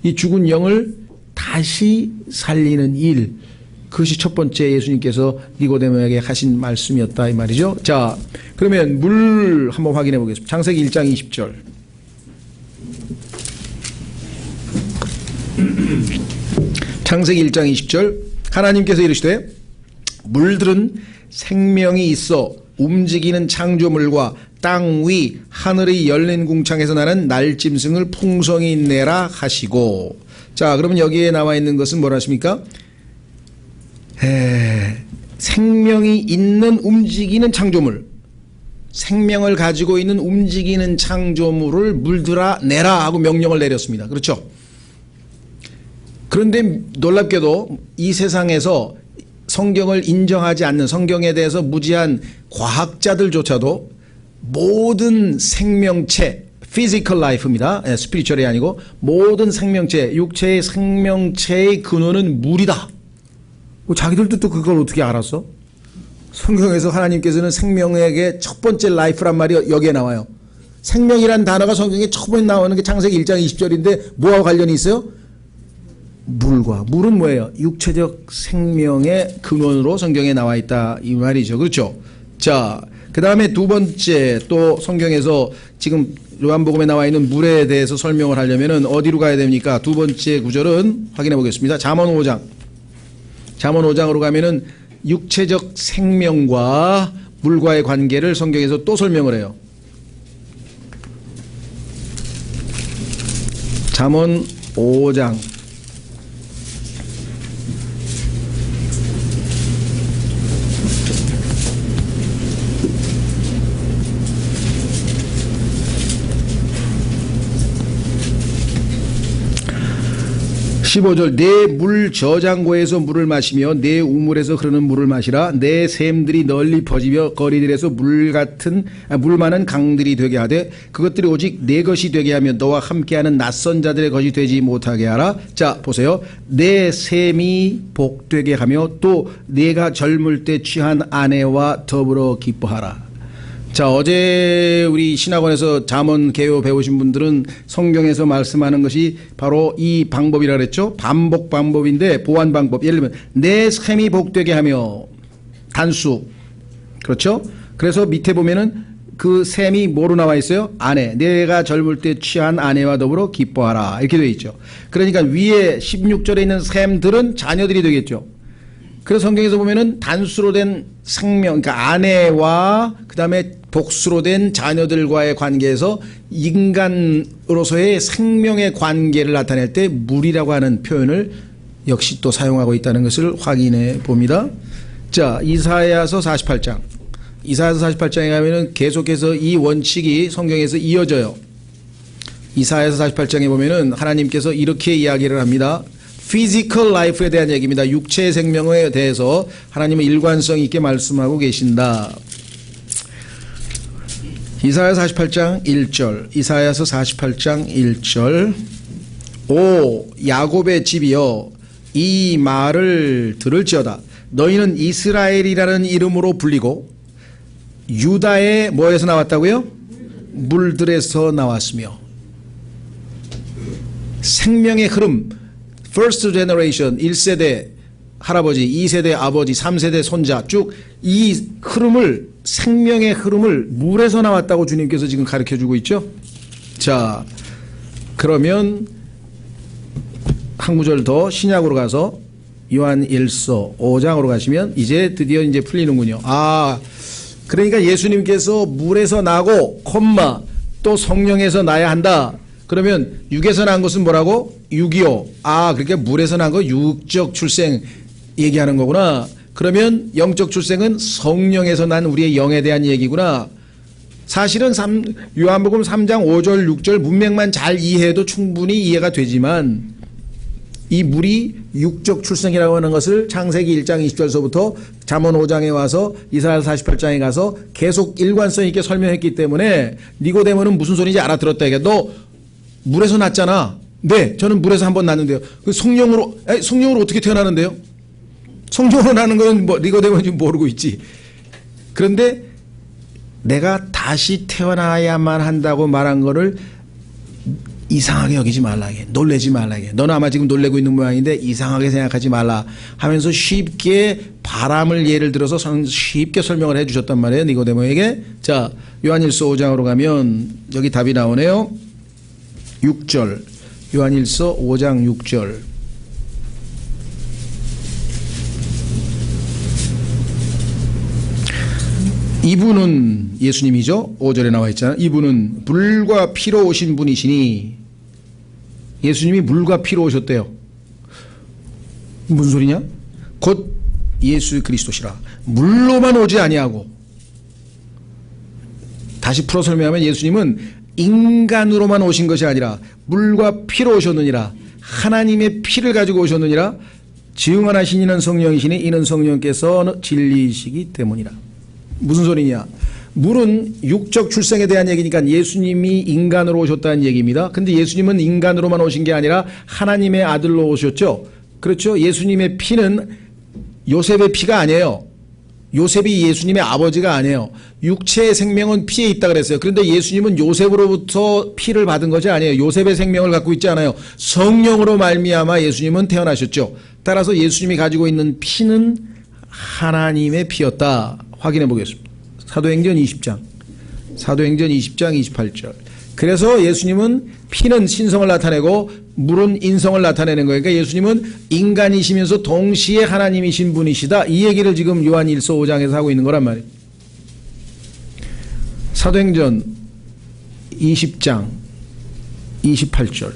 이 죽은 영을 다시 살리는 일, 그것이 첫 번째 예수님께서 니고데모에게 하신 말씀이었다 이 말이죠. 자, 그러면 물 한번 확인해 보겠습니다. 창세기 1장 20절. 창세기 1장 20절 하나님께서 이르시되 물들은 생명이 있어 움직이는 창조물과 땅 위 하늘의 열린 궁창에서 나는 날짐승을 풍성히 내라 하시고. 자, 그러면 여기에 나와 있는 것은 뭐라 하십니까? 생명이 있는 움직이는 창조물, 생명을 가지고 있는 움직이는 창조물을 물들어 내라 하고 명령을 내렸습니다. 그렇죠? 그런데 놀랍게도 이 세상에서 성경을 인정하지 않는, 성경에 대해서 무지한 과학자들조차도 모든 생명체, physical life입니다. 스피리추얼이 아니고 모든 생명체, 육체의 생명체의 근원은 물이다. 자기들도 또 그걸 어떻게 알았어? 성경에서 하나님께서는 생명에게 첫 번째 life란 말이 여기에 나와요. 생명이란 단어가 성경에 처음에 나오는 게 창세기 1장 20절인데 뭐와 관련이 있어요? 물과. 물은 뭐예요? 육체적 생명의 근원으로 성경에 나와 있다 이 말이죠. 그렇죠? 자, 그 다음에 두 번째 또 성경에서 지금 요한복음에 나와 있는 물에 대해서 설명을 하려면은 어디로 가야 됩니까? 두 번째 구절은 확인해 보겠습니다. 잠언 5장. 잠언 5장으로 가면은 육체적 생명과 물과의 관계를 성경에서 또 설명을 해요. 잠언 5장 15절 내 물 저장고에서 물을 마시며 내 우물에서 흐르는 물을 마시라. 내 샘들이 널리 퍼지며 거리들에서 물 많은 강들이 되게 하되 그것들이 오직 내 것이 되게 하며 너와 함께하는 낯선 자들의 것이 되지 못하게 하라. 자 보세요. 내 샘이 복되게 하며 또 내가 젊을 때 취한 아내와 더불어 기뻐하라. 자, 어제 우리 신학원에서 잠언 개요 배우신 분들은 성경에서 말씀하는 것이 바로 이 방법이라 그랬죠. 반복 방법인데 보완 방법. 예를 들면 내 샘이 복되게 하며 단수. 그렇죠? 그래서 밑에 보면은 그 샘이 뭐로 나와 있어요? 아내. 내가 젊을 때 취한 아내와 더불어 기뻐하라. 이렇게 되어 있죠. 그러니까 위에 16절에 있는 샘들은 자녀들이 되겠죠. 그래서 성경에서 보면은 단수로 된 생명, 그러니까 아내와 그 다음에 복수로 된 자녀들과의 관계에서 인간으로서의 생명의 관계를 나타낼 때 물이라고 하는 표현을 역시 또 사용하고 있다는 것을 확인해 봅니다. 자, 이사야서 48장. 이사야서 48장에 가면은 계속해서 이 원칙이 성경에서 이어져요. 이사야서 48장에 보면은 하나님께서 이렇게 이야기를 합니다. 피지컬 라이프에 대한 얘기입니다. 육체의 생명에 대해서 하나님은 일관성 있게 말씀하고 계신다. 이사야서 48장 1절. 이사야서 48장 1절. 오 야곱의 집이여 이 말을 들을지어다. 너희는 이스라엘이라는 이름으로 불리고 유다의 뭐에서 나왔다고요? 물들에서 나왔으며. 생명의 흐름, first generation, 1세대 할아버지, 2세대 아버지, 3세대 손자 쭉 이 흐름을, 생명의 흐름을 물에서 나왔다고 주님께서 지금 가르쳐주고 있죠. 자, 그러면 한 구절 더 신약으로 가서 요한 1서 5장으로 가시면 이제 드디어 이제 풀리는군요. 아, 그러니까 예수님께서 물에서 나고 또 성령에서 나야 한다. 그러면 육에서 난 것은 뭐라고? 육이요. 아, 그러니까 물에서 난 거 육적 출생 얘기하는 거구나. 그러면 영적 출생은 성령에서 난 우리의 영에 대한 얘기구나. 사실은 요한복음 3장 5절 6절 문맥만 잘 이해해도 충분히 이해가 되지만 이 물이 육적 출생이라고 하는 것을 창세기 1장 20절서부터 잠언 5장에 와서 이사야서 48장에 가서 계속 일관성 있게 설명했기 때문에 니고데모는 무슨 소리인지 알아들었다. 이게 너 물에서 났잖아. 네, 저는 물에서 한번 났는데요. 그 성령으로 어떻게 태어나는데요? 성령으로 나는 건 뭐 니고데모는 지금 모르고 있지. 그런데 내가 다시 태어나야만 한다고 말한 거를 이상하게 여기지 말라게, 놀래지 말라게. 너는 아마 지금 놀래고 있는 모양인데 이상하게 생각하지 말라 하면서 쉽게 바람을 예를 들어서 쉽게 설명을 해 주셨단 말이에요, 니고데모에게. 자, 요한일서 5장으로 가면 여기 답이 나오네요. 6절. 요한일서 5장 6절. 이분은 예수님이죠. 5절에 나와 있잖아요. 이분은 물과 피로 오신 분이시니, 예수님이 물과 피로 오셨대요. 무슨 소리냐? 곧 예수 그리스도시라. 물로만 오지 아니하고, 다시 풀어 설명하면 예수님은 인간으로만 오신 것이 아니라 물과 피로 오셨느니라. 하나님의 피를 가지고 오셨느니라. 증언하신 이는 성령이시니 이는 성령께서 진리이시기 때문이라. 무슨 소리냐? 물은 육적 출생에 대한 얘기니까 예수님이 인간으로 오셨다는 얘기입니다. 근데 예수님은 인간으로만 오신 게 아니라 하나님의 아들로 오셨죠. 그렇죠? 예수님의 피는 요셉의 피가 아니에요. 요셉이 예수님의 아버지가 아니에요. 육체의 생명은 피에 있다 그랬어요. 그런데 예수님은 요셉으로부터 피를 받은 것이 아니에요. 요셉의 생명을 갖고 있지 않아요. 성령으로 말미암아 예수님은 태어나셨죠. 따라서 예수님이 가지고 있는 피는 하나님의 피였다. 확인해 보겠습니다. 사도행전 20장 28절. 그래서 예수님은 피는 신성을 나타내고 물은 인성을 나타내는 거예요. 그러니까 예수님은 인간이시면서 동시에 하나님이신 분이시다. 이 얘기를 지금 요한 1서 5장에서 하고 있는 거란 말이에요. 사도행전 20장 28절.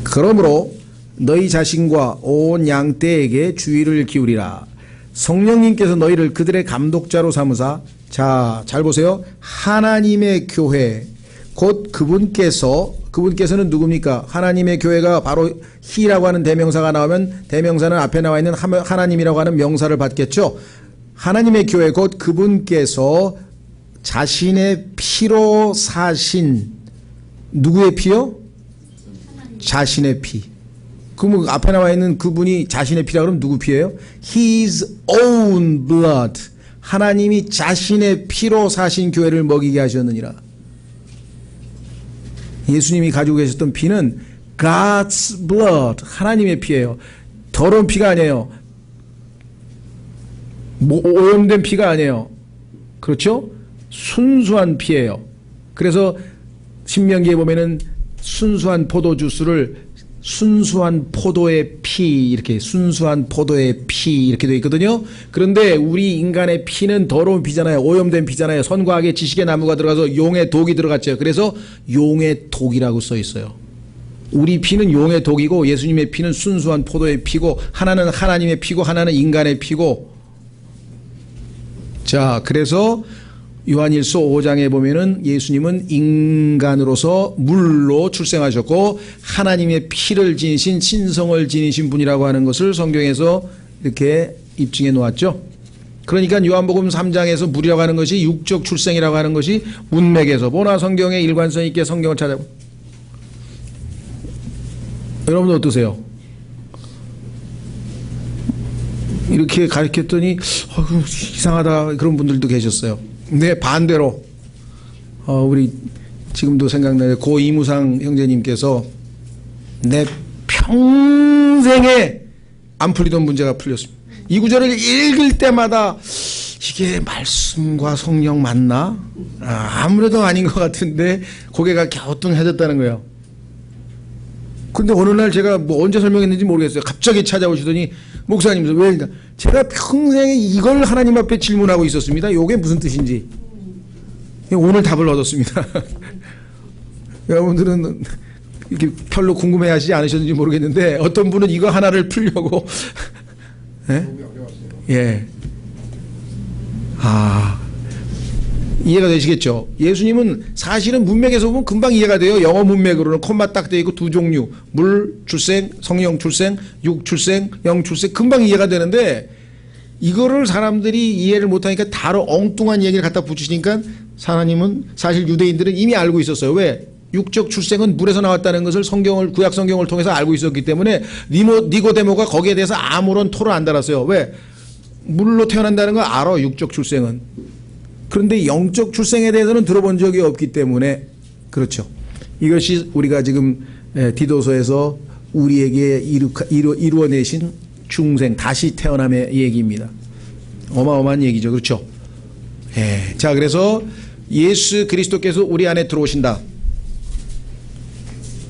그러므로 너희 자신과 온 양떼에게 주의를 기울이라. 성령님께서 너희를 그들의 감독자로 삼으사, 자, 잘 보세요. 하나님의 교회, 곧 그분께서는 누굽니까? 하나님의 교회가 바로 히라고 하는 대명사가 나오면 대명사는 앞에 나와 있는 하나님이라고 하는 명사를 받겠죠. 하나님의 교회, 곧 그분께서 자신의 피로 사신, 누구의 피요? 자신의 피. 그러면 앞에 나와 있는 그분이 자신의 피라 그러면 누구 피예요? His own blood. 하나님이 자신의 피로 사신 교회를 먹이게 하셨느니라. 예수님이 가지고 계셨던 피는 God's blood. 하나님의 피예요. 더러운 피가 아니에요. 오염된 피가 아니에요. 그렇죠? 순수한 피예요. 그래서 신명기에 보면은 순수한 포도주스를 순수한 포도의 피, 이렇게 순수한 포도의 피 이렇게 되어 있거든요. 그런데 우리 인간의 피는 더러운 피잖아요. 오염된 피잖아요. 선과 악의 지식의 나무가 들어가서 용의 독이 들어갔죠. 그래서 용의 독이라고 써 있어요. 우리 피는 용의 독이고 예수님의 피는 순수한 포도의 피고, 하나는 하나님의 피고 하나는 인간의 피고. 자, 그래서 요한일서 5장에 보면은 예수님은 인간으로서 물로 출생하셨고 하나님의 피를 지니신 신성을 지니신 분이라고 하는 것을 성경에서 이렇게 입증해 놓았죠. 그러니까 요한복음 3장에서 물이라고 하는 것이 육적 출생이라고 하는 것이 문맥에서 보나 성경의 일관성 있게 성경을 찾아보고. 여러분 어떠세요? 이렇게 가르쳤더니 이상하다 그런 분들도 계셨어요. 네, 반대로 우리 지금도 생각나요. 고 이무상 형제님께서 내 평생에 안 풀리던 문제가 풀렸습니다. 이 구절을 읽을 때마다 이게 말씀과 성령 맞나? 아무래도 아닌 것 같은데 고개가 갸우뚱해졌다는 거예요. 근데 어느 날 제가 뭐 언제 설명했는지 모르겠어요. 갑자기 찾아오시더니 목사님, 왜? 제가 평생에 이걸 하나님 앞에 질문하고 있었습니다. 이게 무슨 뜻인지. 오늘 답을 얻었습니다. 여러분들은 이렇게 별로 궁금해 하시지 않으셨는지 모르겠는데 어떤 분은 이거 하나를 풀려고 예? 예. 이해가 되시겠죠? 예수님은 사실은 문맥에서 보면 금방 이해가 돼요. 영어 문맥으로는 콤마 딱 되어 있고 두 종류, 물 출생, 성령 출생, 육 출생, 영 출생, 금방 이해가 되는데 이거를 사람들이 이해를 못하니까 다른 엉뚱한 얘기를 갖다 붙이시니까 하나님은, 사실 유대인들은 이미 알고 있었어요. 왜? 육적 출생은 물에서 나왔다는 것을 구약 성경을 통해서 알고 있었기 때문에 니고데모가 거기에 대해서 아무런 토를 안 달았어요. 왜? 물로 태어난다는 걸 알아, 육적 출생은. 그런데 영적 출생에 대해서는 들어본 적이 없기 때문에 그렇죠. 이것이 우리가 지금 디도서에서 우리에게 이루어내신 중생, 다시 태어남의 얘기입니다. 어마어마한 얘기죠. 그렇죠. 자, 그래서 예수 그리스도께서 우리 안에 들어오신다.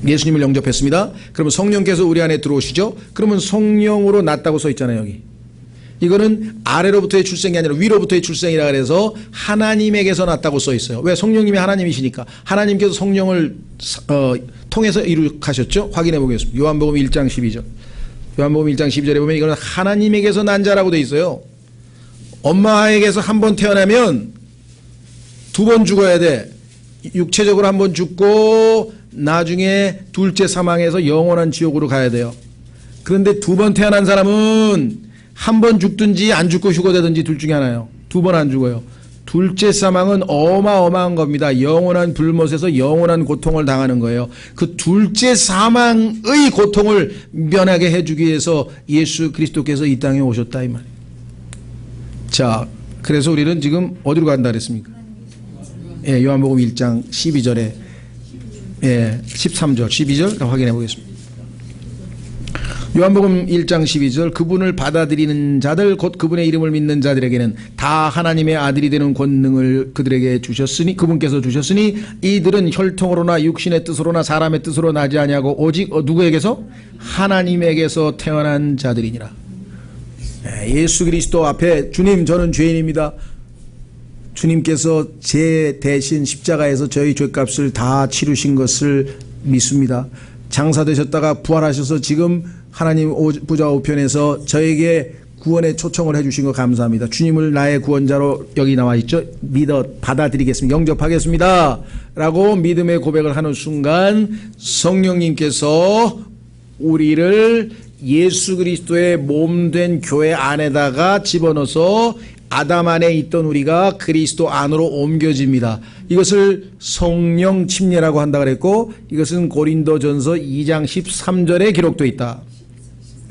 예수님을 영접했습니다. 그러면 성령께서 우리 안에 들어오시죠. 그러면 성령으로 났다고 써 있잖아요. 여기. 이거는 아래로부터의 출생이 아니라 위로부터의 출생이라 그래서 하나님에게서 났다고 써 있어요. 왜? 성령님이 하나님이시니까. 하나님께서 성령을 통해서 이룩하셨죠. 확인해 보겠습니다. 요한복음 1장 12절. 요한복음 1장 12절에 보면 이거는 하나님에게서 난 자라고 돼 있어요. 엄마에게서 한 번 태어나면 두 번 죽어야 돼. 육체적으로 한 번 죽고 나중에 둘째 사망해서 영원한 지옥으로 가야 돼요. 그런데 두 번 태어난 사람은 한 번 죽든지 안 죽고 휴거되든지 둘 중에 하나예요. 두 번 안 죽어요. 둘째 사망은 어마어마한 겁니다. 영원한 불못에서 영원한 고통을 당하는 거예요. 그 둘째 사망의 고통을 면하게 해주기 위해서 예수 그리스도께서 이 땅에 오셨다 이 말이에요. 자, 그래서 우리는 지금 어디로 간다 그랬습니까? 예, 요한복음 1장 12절에 13절, 12절 확인해 보겠습니다. 요한복음 1장 12절 그분을 받아들이는 자들 곧 그분의 이름을 믿는 자들에게는 다 하나님의 아들이 되는 권능을 그들에게 주셨으니 그분께서 주셨으니 이들은 혈통으로나 육신의 뜻으로나 사람의 뜻으로 나지 아니하고 오직 누구에게서? 하나님에게서 태어난 자들이니라. 예수 그리스도 앞에 주님 저는 죄인입니다. 주님께서 제 대신 십자가에서 저희 죄값을 다 치르신 것을 믿습니다. 장사되셨다가 부활하셔서 지금 하나님 보좌 우편에서 저에게 구원의 초청을 해주신 거 감사합니다. 주님을 나의 구원자로 여기 나와 있죠. 믿어 받아들이겠습니다. 영접하겠습니다. 라고 믿음의 고백을 하는 순간 성령님께서 우리를 예수 그리스도의 몸된 교회 안에다가 집어넣어서 아담 안에 있던 우리가 그리스도 안으로 옮겨집니다. 이것을 성령 침례라고 한다 그랬고 이것은 고린도전서 2장 13절에 기록되어 있다.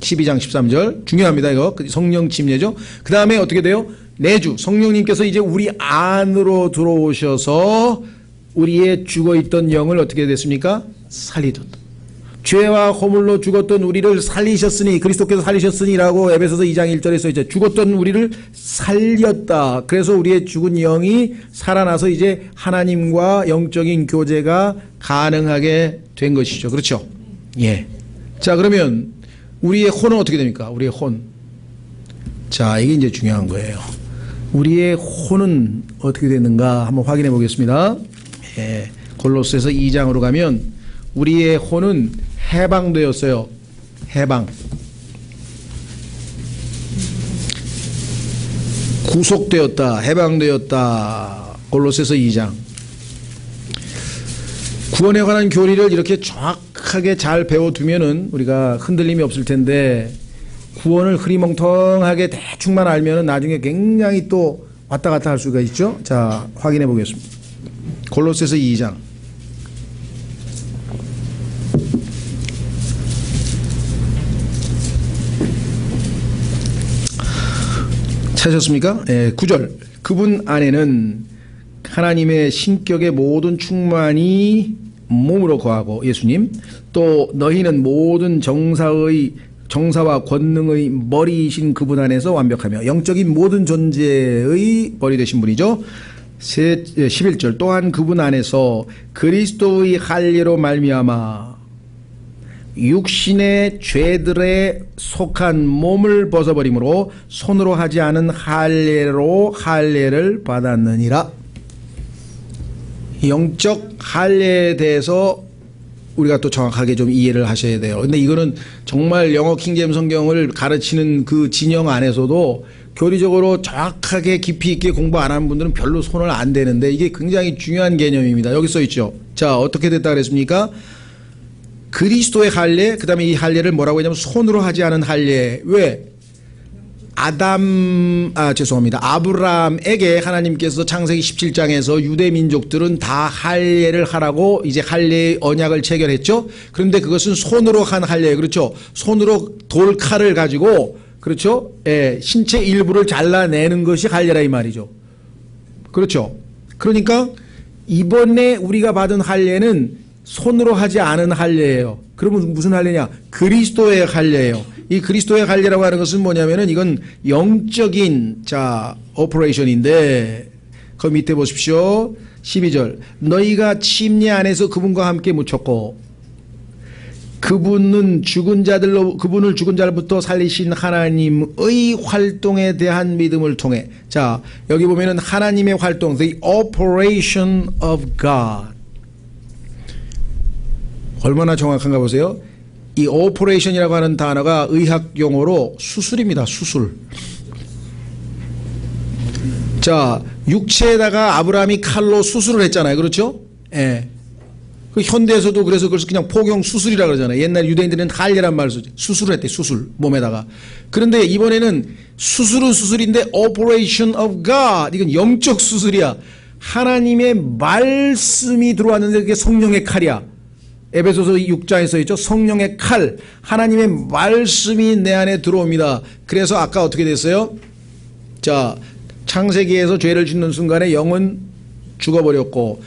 12장 13절 중요합니다. 이거 성령 침례죠. 그 다음에 어떻게 돼요? 내주 성령님께서 이제 우리 안으로 들어오셔서 우리의 죽어있던 영을 어떻게 됐습니까? 살리셨다. 죄와 허물로 죽었던 우리를 살리셨으니 그리스도께서 살리셨으니라고 에베소서 2장 1절에 써있죠. 죽었던 우리를 살렸다. 그래서 우리의 죽은 영이 살아나서 이제 하나님과 영적인 교제가 가능하게 된 것이죠. 그렇죠? 예. 자, 그러면 우리의 혼은 어떻게 됩니까? 우리의 혼. 자, 이게 이제 중요한 거예요. 우리의 혼은 어떻게 되는가 한번 확인해 보겠습니다. 예. 골로새서 2장으로 가면 우리의 혼은 해방되었어요. 해방. 구속되었다. 해방되었다. 골로새서 2장. 구원에 관한 교리를 이렇게 정확하게 잘 배워두면은 우리가 흔들림이 없을 텐데 구원을 흐리멍텅하게 대충만 알면은 나중에 굉장히 또 왔다 갔다 할 수가 있죠. 자, 확인해 보겠습니다. 골로새서 2장. 찾으셨습니까? 9절. 그분 안에는 하나님의 신격의 모든 충만이 몸으로 거하고 예수님 또 너희는 모든 정사와 권능의 머리이신 그분 안에서 완벽하며 영적인 모든 존재의 머리 되신 분이죠. 11절. 또한 그분 안에서 그리스도의 할례로 말미암아 육신의 죄들에 속한 몸을 벗어버림으로 손으로 하지 않은 할례로 할례를 받았느니라. 영적 할례에 대해서 우리가 또 정확하게 좀 이해를 하셔야 돼요. 근데 이거는 정말 영어 킹제임 성경을 가르치는 그 진영 안에서도 교리적으로 정확하게 깊이 있게 공부 안 하는 분들은 별로 손을 안 대는데 이게 굉장히 중요한 개념입니다. 여기 써 있죠. 자, 어떻게 됐다 그랬습니까? 그리스도의 할례, 그 다음에 이 할례를 뭐라고 했냐면 손으로 하지 않은 할례. 왜? 아브라함에게 하나님께서 창세기 17장에서 유대 민족들은 다 할례를 하라고 이제 할례의 언약을 체결했죠. 그런데 그것은 손으로 한 할례예요. 그렇죠? 손으로 돌칼을 가지고 그렇죠? 예, 신체 일부를 잘라내는 것이 할례라 이 말이죠. 그렇죠? 그러니까 이번에 우리가 받은 할례는 손으로 하지 않은 할례예요. 그러면 무슨 할례냐? 그리스도의 할례예요. 이 그리스도의 할례라고 하는 것은 뭐냐면은 이건 영적인 오퍼레이션인데 그 밑에 보십시오. 12절. 너희가 침례 안에서 그분과 함께 묻혔고 그분을 죽은 자들부터 살리신 하나님의 활동에 대한 믿음을 통해 자, 여기 보면은 하나님의 활동, the operation of God. 얼마나 정확한가 보세요. 이 오퍼레이션이라고 하는 단어가 의학 용어로 수술입니다. 수술. 자, 육체에다가 아브라함이 칼로 수술을 했잖아요. 그렇죠? 예. 그 현대에서도 그래서 그냥 포경 수술이라고 그러잖아요. 옛날 유대인들은 할례란 말을 쓰죠. 수술을 했대. 수술. 몸에다가. 그런데 이번에는 수술은 수술인데 operation of God. 이건 영적 수술이야. 하나님의 말씀이 들어왔는데 그게 성령의 칼이야. 에베소서 6장에 써있죠. 성령의 칼, 하나님의 말씀이 내 안에 들어옵니다. 그래서 아까 어떻게 됐어요? 자, 창세기에서 죄를 짓는 순간에 영은 죽어버렸고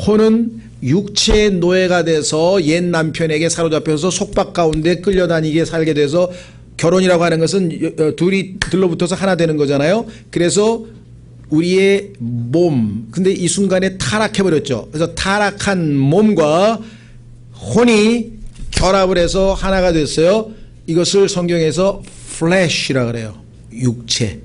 혼은 육체의 노예가 돼서 옛 남편에게 사로잡혀서 속박 가운데 끌려다니게 살게 돼서 결혼이라고 하는 것은 둘이 들러붙어서 하나 되는 거잖아요. 그래서 우리의 몸, 근데 이 순간에 타락해버렸죠. 그래서 타락한 몸과 혼이 결합을 해서 하나가 됐어요. 이것을 성경에서 flesh이라 그래요. 육체.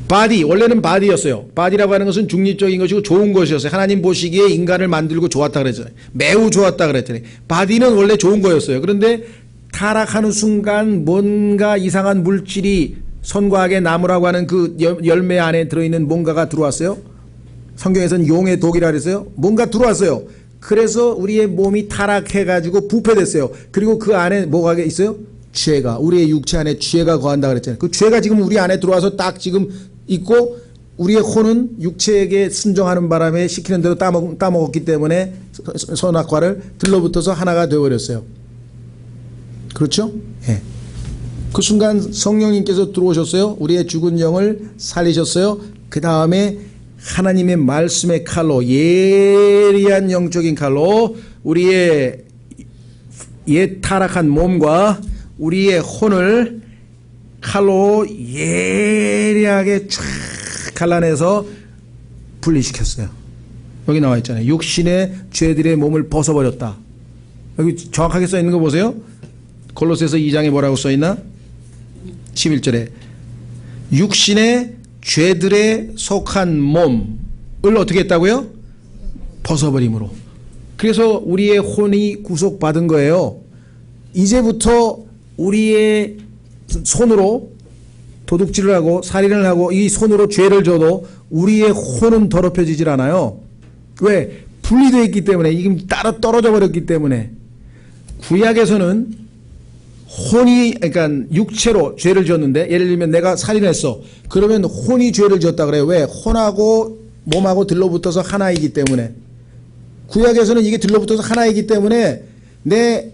body, 원래는 body였어요. body라고 하는 것은 중립적인 것이고 좋은 것이었어요. 하나님 보시기에 인간을 만들고 좋았다 그랬잖아요. 매우 좋았다 그랬더니 body는 원래 좋은 거였어요. 그런데 타락하는 순간 뭔가 이상한 물질이 선과 악의 나무라고 하는 그 열매 안에 들어있는 뭔가가 들어왔어요. 성경에서는 용의 독이라 그랬어요. 뭔가 들어왔어요. 그래서 우리의 몸이 타락해가지고 부패됐어요. 그리고 그 안에 뭐가 있어요? 죄가. 우리의 육체 안에 죄가 거한다 그랬잖아요. 그 죄가 지금 우리 안에 들어와서 딱 지금 있고 우리의 혼은 육체에게 순종하는 바람에 시키는 대로 따먹었기 때문에 선악과를 들러붙어서 하나가 되어버렸어요. 그렇죠? 예. 그 순간 성령님께서 들어오셨어요. 우리의 죽은 영을 살리셨어요. 그 다음에 하나님의 말씀의 칼로, 예리한 영적인 칼로 우리의 옛 타락한 몸과 우리의 혼을 칼로 예리하게 쫙 갈라내서 분리시켰어요. 여기 나와 있잖아요. 육신의 죄들의 몸을 벗어버렸다. 여기 정확하게 써 있는 거 보세요. 골로새서 2장에 뭐라고 써 있나? 11절에 육신의 죄들에 속한 몸을 어떻게 했다고요? 벗어버림으로. 그래서 우리의 혼이 구속받은 거예요. 이제부터 우리의 손으로 도둑질을 하고 살인을 하고 이 손으로 죄를 져도 우리의 혼은 더럽혀지질 않아요. 왜? 분리되어 있기 때문에. 이게 따로 떨어져 버렸기 때문에. 구약에서는 혼이, 그러니까 육체로 죄를 지었는데, 예를 들면 내가 살인했어. 그러면 혼이 죄를 지었다 그래요. 왜? 혼하고 몸하고 들러붙어서 하나이기 때문에. 구약에서는 이게 들러붙어서 하나이기 때문에 내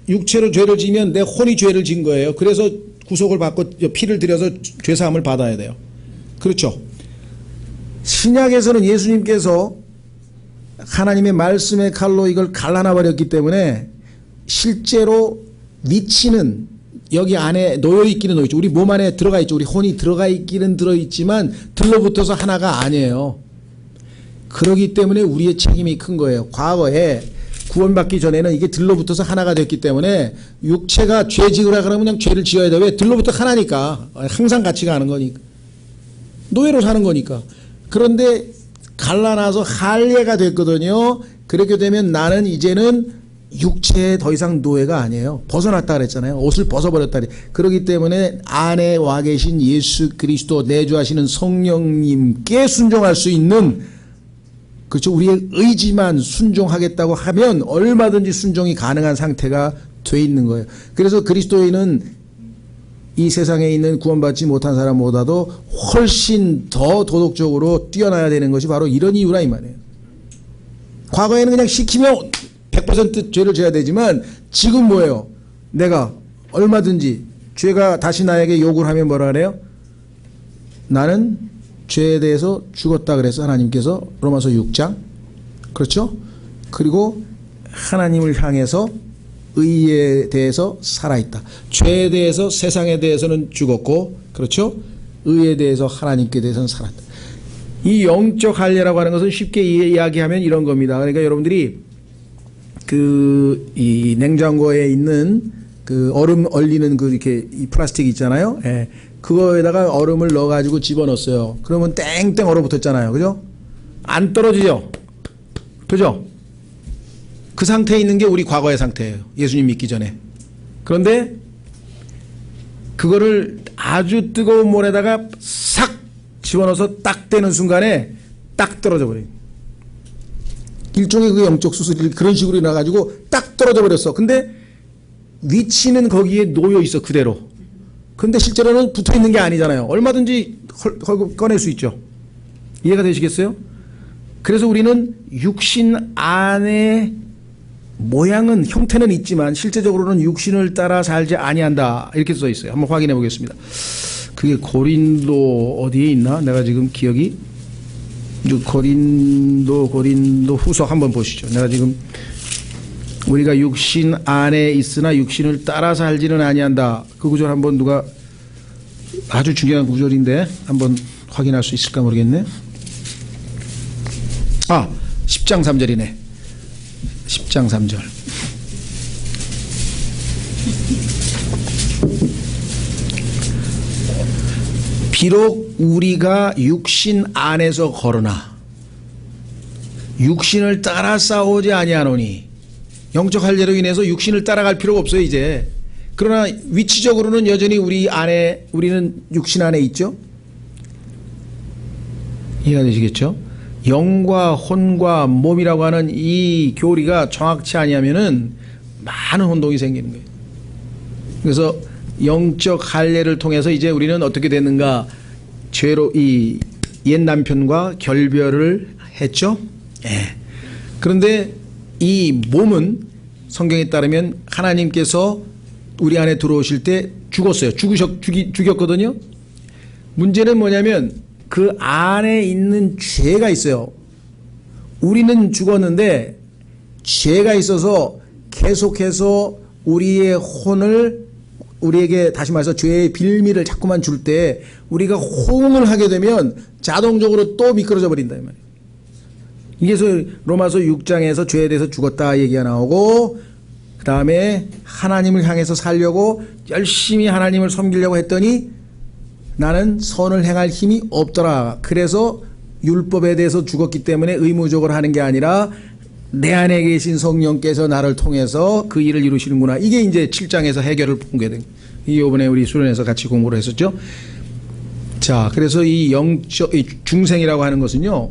육체로 죄를 지면 내 혼이 죄를 진 거예요. 그래서 구속을 받고 피를 들여서 죄사함을 받아야 돼요. 그렇죠? 신약에서는 예수님께서 하나님의 말씀의 칼로 이걸 갈라놔 버렸기 때문에 실제로 위치는 여기 안에 놓여있기는 놓여있죠. 우리 몸 안에 들어가 있죠. 우리 혼이 들어가 있기는 들어있지만 들러붙어서 하나가 아니에요. 그러기 때문에 우리의 책임이 큰 거예요. 과거에 구원받기 전에는 이게 들러붙어서 하나가 됐기 때문에 육체가 죄 지으라 그러면 그냥 죄를 지어야 돼. 왜? 들러붙어 하나니까. 항상 같이 가는 거니까. 노예로 사는 거니까. 그런데 갈라놔서 할례가 됐거든요. 그렇게 되면 나는 이제는 육체에 더 이상 노예가 아니에요. 벗어났다 그랬잖아요. 옷을 벗어버렸다. 그렇기 때문에 안에 와 계신 예수 그리스도 내주하시는 성령님께 순종할 수 있는, 그렇죠, 우리의 의지만 순종하겠다고 하면 얼마든지 순종이 가능한 상태가 돼 있는 거예요. 그래서 그리스도인은 이 세상에 있는 구원받지 못한 사람보다도 훨씬 더 도덕적으로 뛰어나야 되는 것이 바로 이런 이유라 이 말이에요. 과거에는 그냥 시키면 100% 죄를 져야 되지만 지금 뭐예요? 내가 얼마든지 죄가 다시 나에게 욕을 하면 뭐라 그래요? 나는 죄에 대해서 죽었다 그래서 하나님께서 로마서 6장, 그렇죠? 그리고 하나님을 향해서 의에 대해서 살아있다. 죄에 대해서 세상에 대해서는 죽었고, 그렇죠? 의에 대해서 하나님께 대해서는 살았다. 이 영적 할례라고 하는 것은 쉽게 이야기하면 이런 겁니다. 그러니까 여러분들이 이 냉장고에 있는 그 얼음 얼리는 그 이렇게 이 플라스틱 있잖아요. 예. 그거에다가 얼음을 넣어가지고 집어넣었어요. 그러면 땡땡 얼어붙었잖아요. 그죠? 안 떨어지죠? 그죠? 그 상태에 있는 게 우리 과거의 상태예요. 예수님 믿기 전에. 그런데 그거를 아주 뜨거운 물에다가 싹 집어넣어서 딱 떼는 순간에 딱 떨어져 버려요. 일종의 그 영적 수술이 그런 식으로 나가지고 딱 떨어져 버렸어. 근데 위치는 거기에 놓여 있어 그대로. 근데 실제로는 붙어 있는 게 아니잖아요. 얼마든지 꺼낼 수 있죠. 이해가 되시겠어요? 그래서 우리는 육신 안에 모양은, 형태는 있지만 실제적으로는 육신을 따라 살지 아니한다. 이렇게 써 있어요. 한번 확인해 보겠습니다. 그게 고린도 어디에 있나? 내가 지금 기억이 고린도 후서 한번 보시죠. 내가 지금 우리가 육신 안에 있으나 육신을 따라 살지는 아니한다. 그 구절 한번 누가 아주 중요한 구절인데 한번 확인할 수 있을까 모르겠네. 10장 3절이네. 10장 3절. 비록 우리가 육신 안에서 걸으나 육신을 따라 싸우지 아니하노니, 영적 할례로 인해서 육신을 따라갈 필요가 없어요 이제. 그러나 위치적으로는 여전히 우리는 육신 안에 있죠. 이해가 되시겠죠? 영과 혼과 몸이라고 하는 이 교리가 정확치 아니하면은 많은 혼동이 생기는 거예요. 그래서 영적 할례를 통해서 이제 우리는 어떻게 됐는가? 죄로 이 옛 남편과 결별을 했죠. 예. 그런데 이 몸은 성경에 따르면 하나님께서 우리 안에 들어오실 때 죽었어요. 죽였거든요. 문제는 뭐냐면 그 안에 있는 죄가 있어요. 우리는 죽었는데 죄가 있어서 계속해서 우리의 혼을, 우리에게 다시 말해서 죄의 빌미를 자꾸만 줄 때 우리가 호응을 하게 되면 자동적으로 또 미끄러져 버린다 이 말이에요. 이게서 로마서 6장에서 죄에 대해서 죽었다 얘기가 나오고, 그 다음에 하나님을 향해서 살려고 열심히 하나님을 섬기려고 했더니 나는 선을 행할 힘이 없더라. 그래서 율법에 대해서 죽었기 때문에 의무적으로 하는 게 아니라 내 안에 계신 성령께서 나를 통해서 그 일을 이루시는구나. 이게 이제 7장에서 해결을 보게 된. 이번에 우리 수련회에서 같이 공부를 했었죠. 자, 그래서 이 중생이라고 하는 것은요,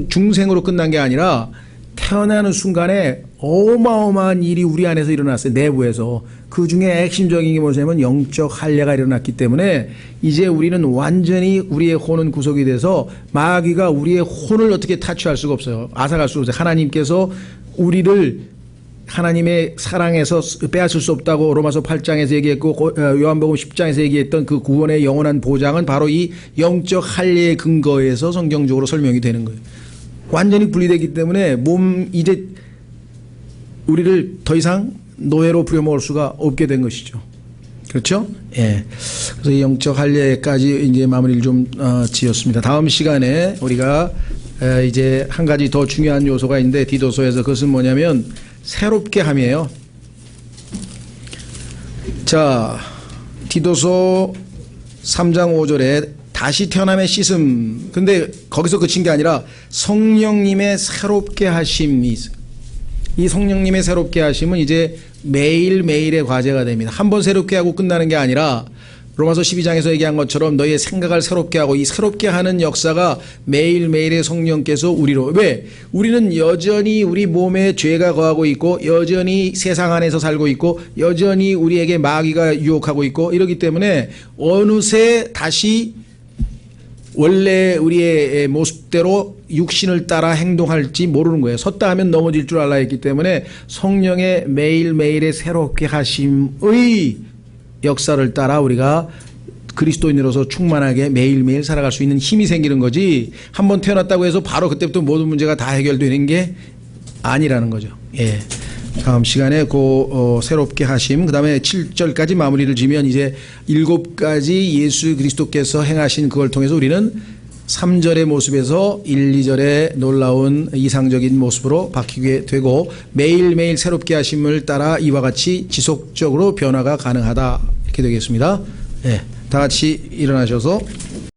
중생으로 끝난 게 아니라 태어나는 순간에 어마어마한 일이 우리 안에서 일어났어요. 내부에서. 그 중에 핵심적인 게 뭐냐면 영적 할례가 일어났기 때문에 이제 우리는 완전히 우리의 혼은 구속이 돼서 마귀가 우리의 혼을 어떻게 타취할 수가 없어요. 앗아갈 수가 없어요. 하나님께서 우리를 하나님의 사랑에서 빼앗을 수 없다고 로마서 8장에서 얘기했고 요한복음 10장에서 얘기했던 그 구원의 영원한 보장은 바로 이 영적 할례의 근거에서 성경적으로 설명이 되는 거예요. 완전히 분리되기 때문에 이제 우리를 더 이상 노예로 부려먹을 수가 없게 된 것이죠. 그렇죠? 예. 그래서 이 영적 할례까지 이제 마무리를 좀 지었습니다. 다음 시간에 우리가 이제 한 가지 더 중요한 요소가 있는데 디도서에서 그것은 뭐냐면 새롭게 함이에요. 자, 디도서 3장 5절에 다시 태어남의 씻음. 근데 거기서 그친 게 아니라 성령님의 새롭게 하심이 있어요. 이 성령님의 새롭게 하심은 이제 매일매일의 과제가 됩니다. 한 번 새롭게 하고 끝나는 게 아니라 로마서 12장에서 얘기한 것처럼 너희의 생각을 새롭게 하고, 이 새롭게 하는 역사가 매일매일의 성령께서 우리로. 왜? 우리는 여전히 우리 몸에 죄가 거하고 있고 여전히 세상 안에서 살고 있고 여전히 우리에게 마귀가 유혹하고 있고 이러기 때문에 어느새 다시 원래 우리의 모습대로 육신을 따라 행동할지 모르는 거예요. 섰다 하면 넘어질 줄 알라 했기 때문에 성령의 매일매일의 새롭게 하심의 역사를 따라 우리가 그리스도인으로서 충만하게 매일매일 살아갈 수 있는 힘이 생기는 거지, 한번 태어났다고 해서 바로 그때부터 모든 문제가 다 해결되는 게 아니라는 거죠. 예. 다음 시간에 새롭게 하심, 그 다음에 7절까지 마무리를 지면 이제 7가지 예수 그리스도께서 행하신 그걸 통해서 우리는 3절의 모습에서 1, 2절의 놀라운 이상적인 모습으로 바뀌게 되고 매일매일 새롭게 하심을 따라 이와 같이 지속적으로 변화가 가능하다, 이렇게 되겠습니다. 예. 다 같이 일어나셔서